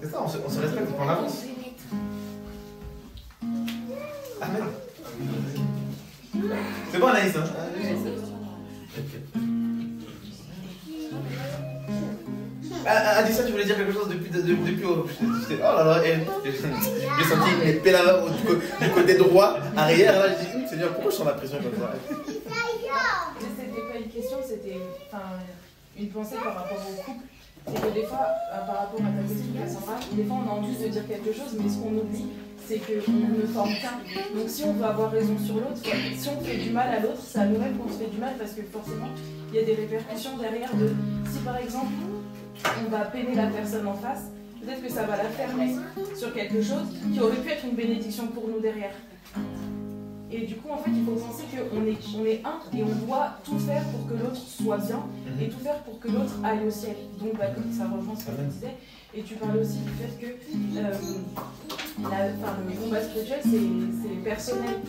C'est ça, on se respecte en avance. Amen. C'est bon Anaïs, hein? Adissa, tu voulais dire quelque chose depuis oh là là, j'ai senti mes épées là du côté droit, arrière, là je dis, Seigneur, pourquoi je sens la pression comme ça? C'était pas une question, c'était une pensée par rapport au couple. C'est que des fois, par rapport à ta question, Cassandra, des fois on a envie de dire quelque chose, mais ce qu'on oublie, c'est qu'on ne forme qu'un. Donc si on veut avoir raison sur l'autre, si on fait du mal à l'autre, c'est à nous-mêmes qu'on se fait du mal, parce que forcément, il y a des répercussions derrière de... Si par exemple, on va peiner la personne en face, peut-être que ça va la fermer sur quelque chose qui aurait pu être une bénédiction pour nous derrière. Et du coup, en fait, il faut penser qu'on est un et on doit tout faire pour que l'autre soit bien et tout faire pour que l'autre aille au ciel. Donc, ça rejoint ce que je disais. Et tu parlais aussi du fait que le combat spirituel, c'est personnel.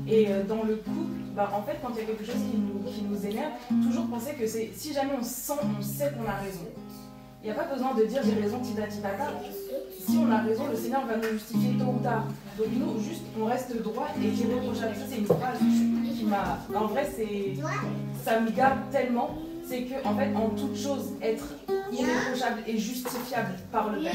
Et dans le couple, en fait, quand il y a quelque chose qui nous énerve, toujours penser que si jamais on sait qu'on a raison. Il n'y a pas besoin de dire j'ai raison, tita. Si on a raison, le Seigneur va nous justifier tôt ou tard. Donc nous, juste, on reste droit et irréprochable. Ça, c'est une phrase qui m'a... En vrai, ça me garde tellement. C'est qu'en fait, en toute chose, être irréprochable et justifiable par le Père.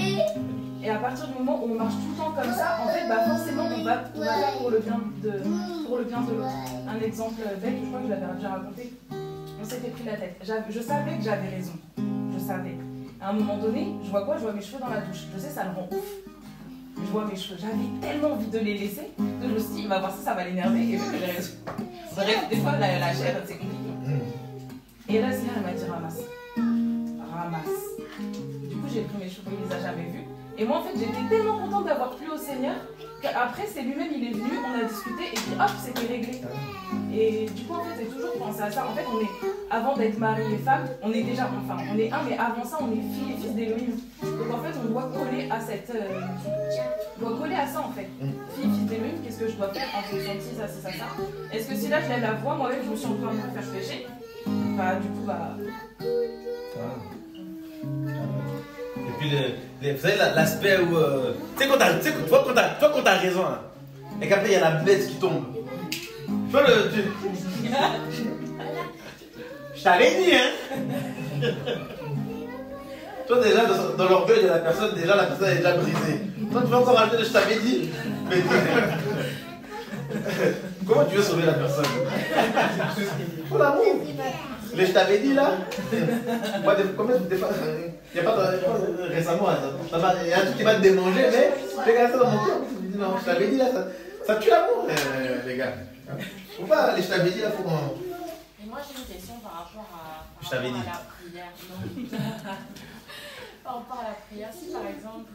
Et à partir du moment où on marche tout le temps comme ça, en fait, forcément, on va faire pour le bien de l'autre. Un exemple bête, je crois que je l'avais déjà raconté. On s'était pris la tête. Je savais que j'avais raison. Je savais. À un moment donné, je vois quoi? Je vois mes cheveux dans la douche. Je sais, ça le rend ouf. Je vois mes cheveux. J'avais tellement envie de les laisser que je me suis dit, il va voir ça va l'énerver. Et vu que j'ai raison. Bref, des fois, la chair, c'est compliqué. Et là, le Seigneur, il m'a dit, ramasse. Du coup, j'ai pris mes cheveux, il les a jamais vus. Et moi, en fait, j'étais tellement contente d'avoir plu au Seigneur qu'après, c'est lui-même, il est venu, on a discuté, et puis hop, c'était réglé. Et du coup, en fait, j'ai toujours pensé à ça. En fait, avant d'être mari et femme, on est déjà, on est un, mais avant ça, on est fille et fils d'Élohim. Donc en fait, on doit coller à ça, en fait. Fille et fils d'Élohim, qu'est-ce que je dois faire en fonction de ça. Est-ce que si là, je lève la voix, moi-même, je me suis en train de me faire pécher? Et puis, vous savez, l'aspect où... tu sais, quand t'as raison, hein, et qu'après, il y a la blesse qui tombe. Tu vois je t'avais dit, hein. Toi, déjà, dans l'orgueil de la personne, la personne est déjà brisée. Toi, tu vas encore rajouter le je t'avais dit. Mais comment tu veux sauver la personne? Pour l'amour. Mais je t'avais dit là. Moi, combien de fois, il n'y a pas récemment, il y a un truc qui va te démanger, mais j'ai gardé ça dans mon cœur. Je me dis non, je t'avais dit là, ça tue l'amour, les gars. Faut pas, je t'avais dit là, faut qu'on. Et moi j'ai une question par rapport à Je t'avais dit. la prière. Par rapport à la prière, si par exemple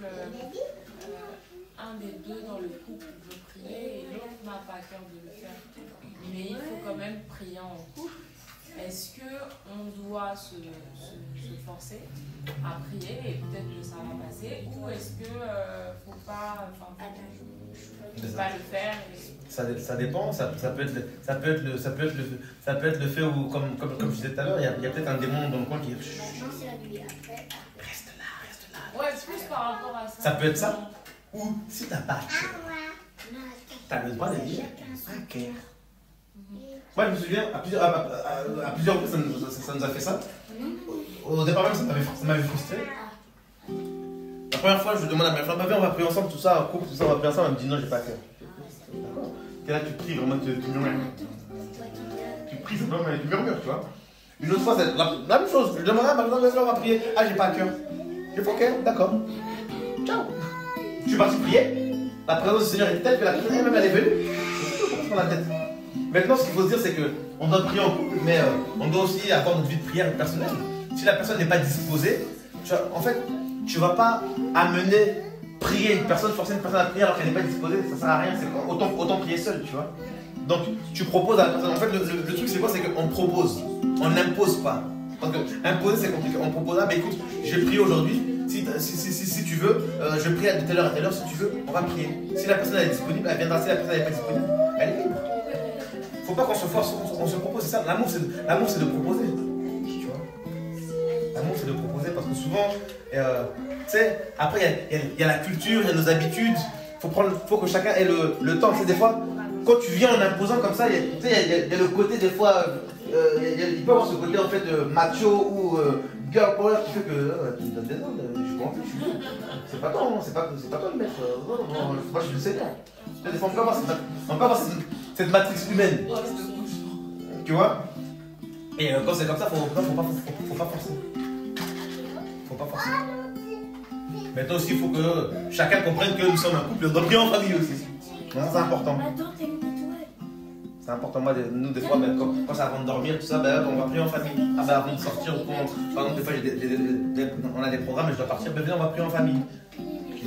un des deux dans le couple veut prier et l'autre n'a pas cœur de le faire, mais il faut quand même prier en couple. Est-ce qu'on doit se forcer à prier et peut-être que ça va passer, ou est-ce qu'il ne faut pas, le faire Ça dépend, ça peut être le fait où, comme je disais tout à l'heure, il y a peut-être un démon dans le coin qui dit reste là. Ouais, c'est plus par rapport à ça. Ça peut être ça. Ou si t'as pas t'as le droit de dire ok. Moi, je me souviens, à plusieurs fois, ça nous a fait ça. Au départ, même, ça m'avait frustré. La première fois, je demande à ma femme, on va prier ensemble, tout ça, en couple, tout ça, on va prier ensemble. Elle me dit non, j'ai pas cœur. D'accord. Et là, tu pries vraiment, tu murmures. Tu pries simplement, mais tu murmures, tu vois. Une autre fois, c'est la même chose. Je demande à ma femme, on va prier. Ah, j'ai pas cœur. J'ai pas cœur, d'accord. Ciao. Je suis parti prier. La présence du Seigneur est telle que la personne elle-même elle est venue. C'est dans la tête. Maintenant, ce qu'il faut se dire, c'est qu'on doit prier en couple, mais on doit aussi avoir notre vie de prière personnelle. Si la personne n'est pas disposée, en fait, tu ne vas pas amener prier une personne, forcer une personne à prier alors qu'elle n'est pas disposée, ça ne sert à rien. Autant prier seul, tu vois. Donc, tu proposes à la personne. En fait, le truc, c'est quoi? C'est qu'on propose. On n'impose pas. Parce que imposer, c'est compliqué. On propose, ah, mais écoute, je vais prier aujourd'hui. Si tu veux, je prie de telle heure à telle heure. Si tu veux, on va prier. Si la personne elle est disponible, elle viendra. Si la personne n'est pas disponible, elle est libre. Faut pas qu'on se force, on se propose. C'est ça. L'amour, c'est de proposer. Tu vois. L'amour, c'est de proposer parce que souvent, tu sais, après, il y a la culture, il y a nos habitudes. Faut que chacun ait le temps. Tu sais, des fois, quand tu viens en imposant comme ça, il y a le côté des fois. Il peut y avoir ce côté en fait macho ou girl power qui fait que tu me donnes des ordres, je comprends plus. C'est pas toi, c'est pas toi le maître. Moi je suis le Seigneur. Des fois on peut avoir cette matrice humaine. Tu vois? Et quand c'est comme ça, faut pas forcer. Faut pas forcer. Maintenant aussi, il faut que chacun comprenne que nous sommes un couple, on doit prier en famille aussi. C'est important. C'est important, moi, nous, des fois, même quand c'est avant de dormir, tout ça, ben, on va prier en famille. Ah, ben, avant de sortir, par exemple, des fois, on a des programmes et je dois partir, ben, on va prier en famille.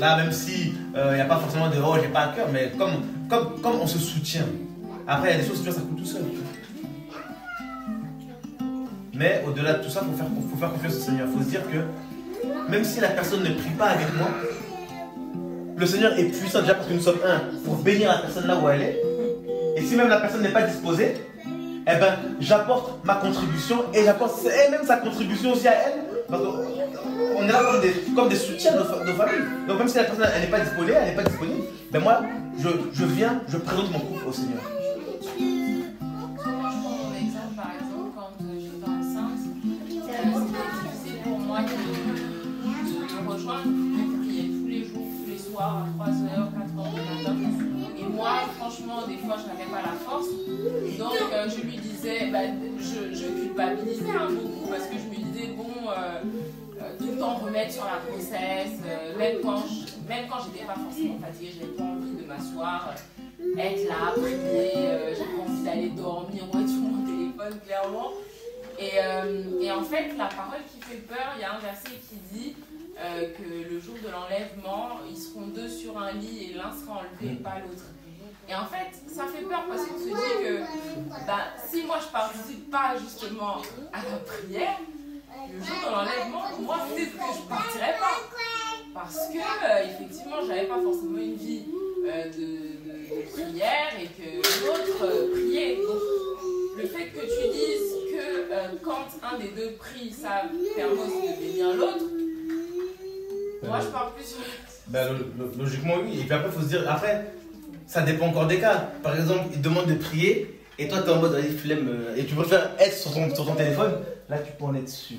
Là, même si il n'y a pas forcément de oh, j'ai pas à cœur, mais comme on se soutient. Après, il y a des choses, ça coûte tout seul. Mais au-delà de tout ça, il faut faire confiance au Seigneur. Il faut se dire que même si la personne ne prie pas avec moi, le Seigneur est puissant déjà parce que nous sommes un pour bénir la personne là où elle est. Et si même la personne n'est pas disposée, eh ben, j'apporte ma contribution et j'apporte même sa contribution aussi à elle. Parce qu'on est là comme des soutiens de nos familles. Donc même si la personne elle n'est pas disponible, ben moi, je viens, je présente mon couple au Seigneur. Moi, je prends mon exemple, par exemple, quand j'étais enceinte, c'était difficile pour moi de rejoindre, de prier tous les jours, tous les soirs, à 3h, 4h du matin. Et moi, franchement, des fois, je n'avais pas la force. Donc, je lui disais, je culpabilisais beaucoup parce que je me disais, bon, tout le temps remettre sur la grossesse, même quand j'étais pas forcément fatiguée, j'avais pas envie de m'asseoir, être là, prier, j'avais pas envie d'aller dormir, moi, sur mon téléphone, clairement. Et en fait, la parole qui fait peur, il y a un verset qui dit que le jour de l'enlèvement, ils seront deux sur un lit et l'un sera enlevé et pas l'autre. Et en fait, ça fait peur parce qu'on se dit que si moi je participe pas justement à la prière, le jour de l'enlèvement, moi peut-être que je partirai pas. Parce que effectivement, j'avais pas forcément une vie de prière et que l'autre priait. Donc, le fait que tu dises que quand un des deux prie, ça permet aussi de bénir l'autre, moi je parle plus sur... Logiquement oui, et puis après il faut se dire, après ça dépend encore des cas. Par exemple, il te demande de prier et toi tu es en mode allez flemme et tu préfères être sur ton téléphone, là tu peux en être dessus.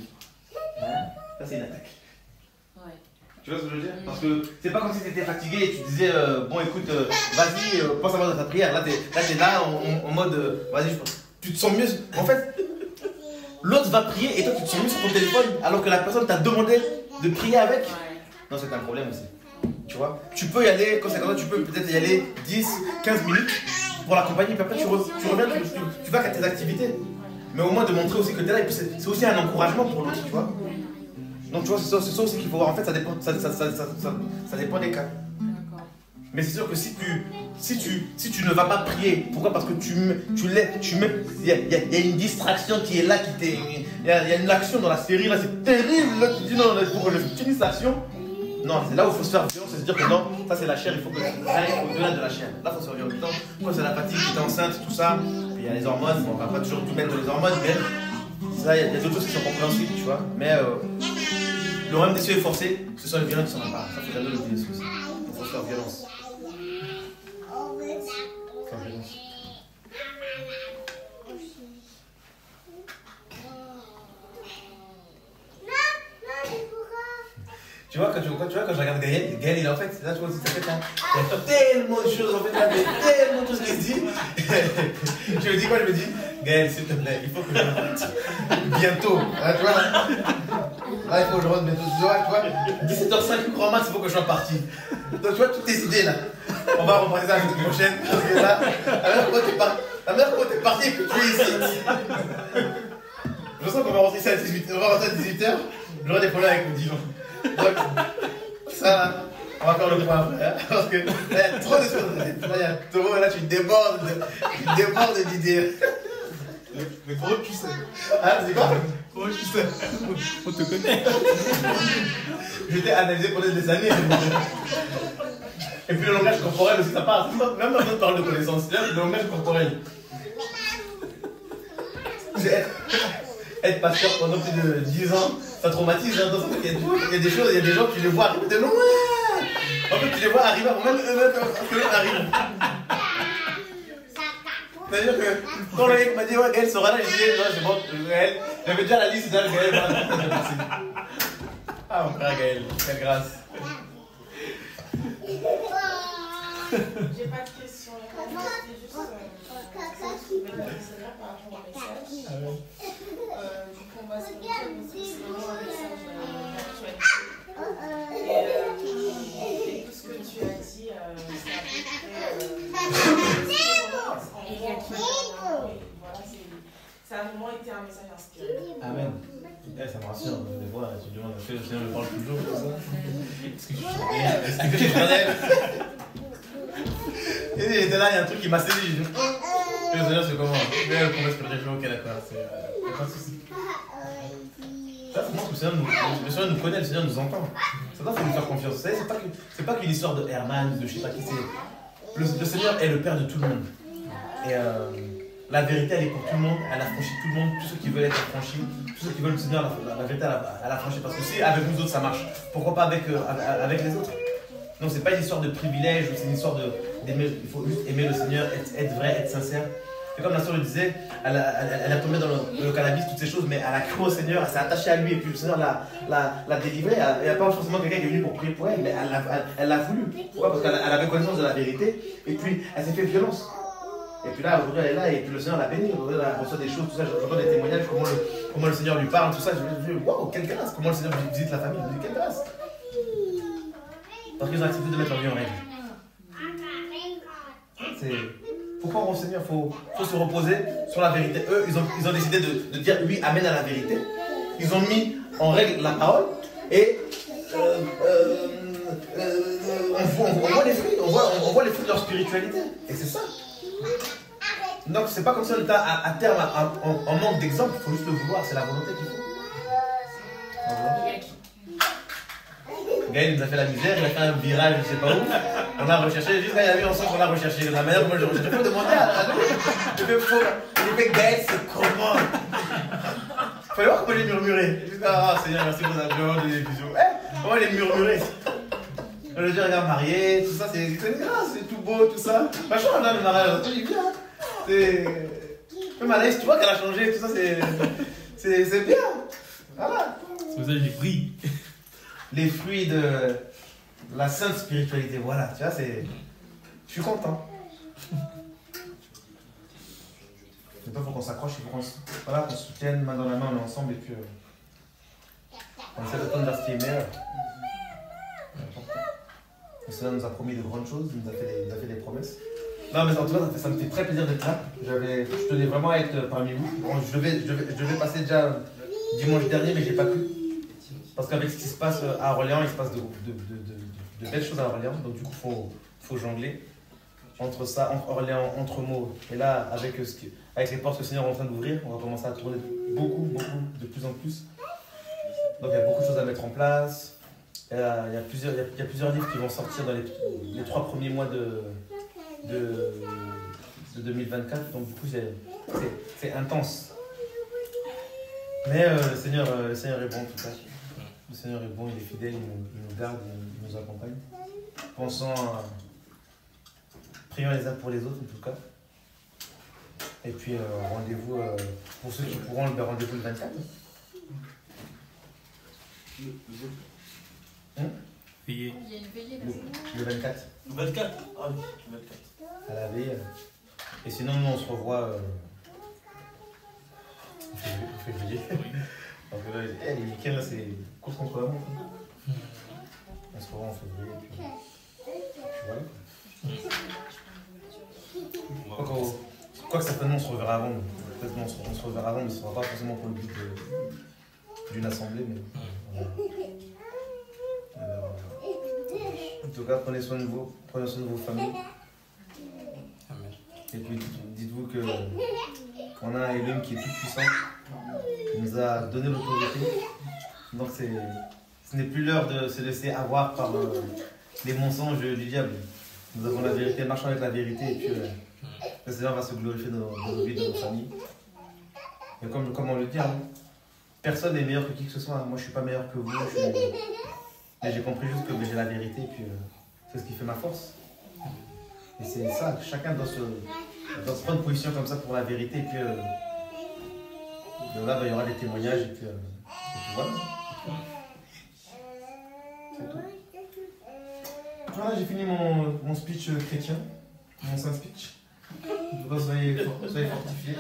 Hein? Ça c'est une attaque. Ouais. Tu vois ce que je veux dire? Parce que c'est pas comme si tu étais fatigué et tu disais bon écoute, vas-y, pense à moi dans ta prière. Là t'es là en mode vas-y, tu te sens mieux. En fait, l'autre va prier et toi tu te sens mieux sur ton téléphone alors que la personne t'a demandé de prier avec. Ouais. Non, c'est un problème aussi. Tu vois, tu peux y aller, quand c'est comme ça, tu peux peut-être y aller 10, 15 minutes pour l'accompagner, puis après tu reviens, tu vas à tes activités. Mais au moins de montrer aussi que tu es là, et puis c'est aussi un encouragement pour l'autre, tu vois. Donc tu vois, c'est ça aussi qu'il faut voir. En fait, ça dépend des cas. Mais c'est sûr que si tu ne vas pas prier, pourquoi? Parce que il y a une distraction qui est là, il y a une action dans la série, là c'est terrible, là tu dis non, il faut que je finisse l'action. Non, c'est là où il faut se faire violence, c'est se dire que non, ça c'est la chair, il faut que j'aille au-delà de la chair. Là il faut se faire violence. Quand c'est la fatigue, tu es enceinte, tout ça, puis il y a les hormones, bon, on ne va pas toujours tout mettre dans les hormones, mais ça, il y a d'autres choses qui sont compréhensibles, tu vois. Mais le royaume des cieux est forcé, ce sont les violents qui s'en emparent. Ça, il faut jamais l'oublier, ça aussi. Il faut se faire violence. Tu vois, quand je regarde Gaël, il en fait, là tu vois aussi, ça fait il y a tellement de choses, en fait, là, tellement de choses qu'il se dit. Je me dis quoi? Je me dis, Gaël, s'il te plaît, il faut que je rentre bientôt. Là, tu vois, là, il faut que je rentre bientôt. Tu vois, 17h05, grand max, il faut que je sois parti. Donc, tu vois, toutes tes idées là. On va reprendre ça la semaine prochaine. Parce que là, la mère, quand t'es parti et que tu es ici. Je sens qu'on va rentrer ça à 18h. On va rentrer à 18h. J'aurai des problèmes avec mon divan. Donc, ça, on va faire le point après. Hein, parce que là, il y a trop de choses. Là, il y a trop. Là, tu débordes d'idées. Mais comment tu sais? Ah, c'est quoi? Comment tu sais? On te connaît. Je t'ai analysé pendant des années. Et puis le langage corporel aussi, ça part. Même dans notre parole de connaissance, le langage corporel. Être pasteur pendant plus de 10 ans, ça traumatise. Hein, il y a des choses, il y a des gens, tu les vois arriver de loin. En fait, tu les vois arriver avant même eux arrivent. C'est-à-dire que quand le mec m'a dit, ouais, Gaël sera là, j'ai dit, non, c'est bon, Gaël. J'avais déjà la liste, Gaël, voilà, c'est passé. Ah, mon frère Gaël, quelle grâce. J'ai pas de questions, c'était juste par rapport au message. Du combat spirituel, parce que c'est vraiment un message d'actualité. Et tout ce que tu as dit, c'est à peu près. Voilà, ça a vraiment été un message inspiré. Amen. Ça me rassure, des fois, tu te demandes, est-ce que le Seigneur me parle toujours comme ça? Est-ce que je suis rien? Est-ce que je suis fidèle? Et j'étais là, il y a un truc qui m'a saisi. Le Seigneur, c'est comment? Mais le promesse que je fais, ok, d'accord, c'est pas de soucis. Ça, c'est moi que le Seigneur nous connaît, le Seigneur nous entend. Ça doit nous faire confiance. Vous savez, c'est pas qu'une histoire de Herman, de je sais pas qui c'est. Le Seigneur est le Père de tout le monde. Et la vérité, elle est pour tout le monde, elle affranchit tout le monde, tous ceux qui veulent être affranchis, tous ceux qui veulent le Seigneur, la vérité, elle affranchit. Parce que si avec nous autres ça marche, pourquoi pas avec les autres? Non, c'est pas une histoire de privilège, c'est une histoire d'aimer. Il faut juste aimer le Seigneur, être vrai, être sincère. Et comme la sœur le disait, elle a tombé dans le cannabis, toutes ces choses, mais elle a cru au Seigneur, elle s'est attachée à lui, et puis le Seigneur l'a délivrée. Il n'y a pas forcément quelqu'un qui est venu pour prier pour elle, mais elle l'a voulu. Pourquoi? Parce qu'elle avait connaissance de la vérité, et puis elle s'est fait violence. Et puis là, aujourd'hui, elle est là, et puis le Seigneur l'a bénie. Elle reçoit des choses, tout ça. J'entends des témoignages, comment le Seigneur lui parle, tout ça. Je me dis, waouh, quelle grâce! Comment le Seigneur visite la famille. Je me dis, quelle grâce! Parce qu'ils ont accepté de mettre leur vie en règle. Faut croire au Seigneur, faut se reposer sur la vérité. Eux, ils ont décidé de dire oui, amen à la vérité. Ils ont mis en règle la parole et on voit les fruits, on voit les fruits de leur spiritualité. Et c'est ça. Donc c'est pas comme si on était à terme en manque d'exemple, il faut juste le vouloir, c'est la volonté qu'il faut. Gaël nous a fait la misère, il a fait un virage, je sais pas où. On a recherché, juste quand il y a eu ensemble qu'on a recherché. La manière dont je recherche, il faut demander à nous. Il fait Gaël, c'est comment? Il fallait voir comment il est murmuré. Juste, ah Seigneur, merci pour la viande, les bisous. Comment il est murmuré? Je veux dire, regarde, marié, tout ça, c'est c'est tout beau, tout ça. Franchement, là, le mariage, il est bien. Même Anaïs, tu vois qu'elle a changé, tout ça, c'est bien. Voilà. C'est pour ça que j'ai pris. Les fruits de la sainte spiritualité, voilà, tu vois, c'est... Je suis content. Il faut qu'on s'accroche, il faut qu'on se soutienne, main dans la main, on est ensemble, et puis on essaie de tendre vers ce qui est meilleur. Le Seigneur nous a promis de grandes choses, il nous a fait des promesses. Non, mais en tout cas, ça me fait très plaisir d'être là. Je tenais vraiment à être parmi vous. Bon, je devais passer déjà dimanche dernier, mais j'ai pas pu. Parce qu'avec ce qui se passe à Orléans, il se passe de belles choses à Orléans. Donc du coup, faut jongler entre ça, entre Orléans, entre mots. Et là, avec les portes que le Seigneur est en train d'ouvrir, on va commencer à tourner beaucoup, de plus en plus. Donc il y a beaucoup de choses à mettre en place. Il y a plusieurs livres qui vont sortir dans les 3 premiers mois de 2024. Donc du coup, c'est intense. Mais le Seigneur est bon en tout cas. Le Seigneur est bon, il est fidèle, il nous garde, il nous accompagne. Pensons prions les uns pour les autres en tout cas. Et puis rendez-vous, pour ceux qui pourront, rendez-vous le 24. Veillée. Il y a une veillée là. Le 24. Le 24. Ah oui, le 24. À la veille. Et sinon, nous, on se revoit en février. Donc là, les week-ends, là, c'est course contre la montre. On se revoit en février. Et puis voilà. Quoique certainement on se reverra avant. Peut-être on se reverra avant, mais ce ne sera pas forcément pour le but d'une assemblée. Mais, en tout cas, prenez soin de vos familles. Et puis dites-vous qu'on a un Elohim qui est tout puissant, qui nous a donné l'autorité. Donc ce n'est plus l'heure de se laisser avoir par les mensonges du diable. Nous avons la vérité, marchons avec la vérité, et puis le Seigneur va se glorifier dans nos vies, dans nos familles. Et comme on le dit, hein, personne n'est meilleur que qui que ce soit. Moi, je ne suis pas meilleur que vous. Mais j'ai compris juste que j'ai la vérité, et puis c'est ce qui fait ma force. Et c'est ça, chacun doit se prendre position comme ça pour la vérité, et puis là, il y aura des témoignages, et puis voilà. C'est tout. Voilà, j'ai fini mon speech chrétien, mon saint speech. Soyez fortifiés.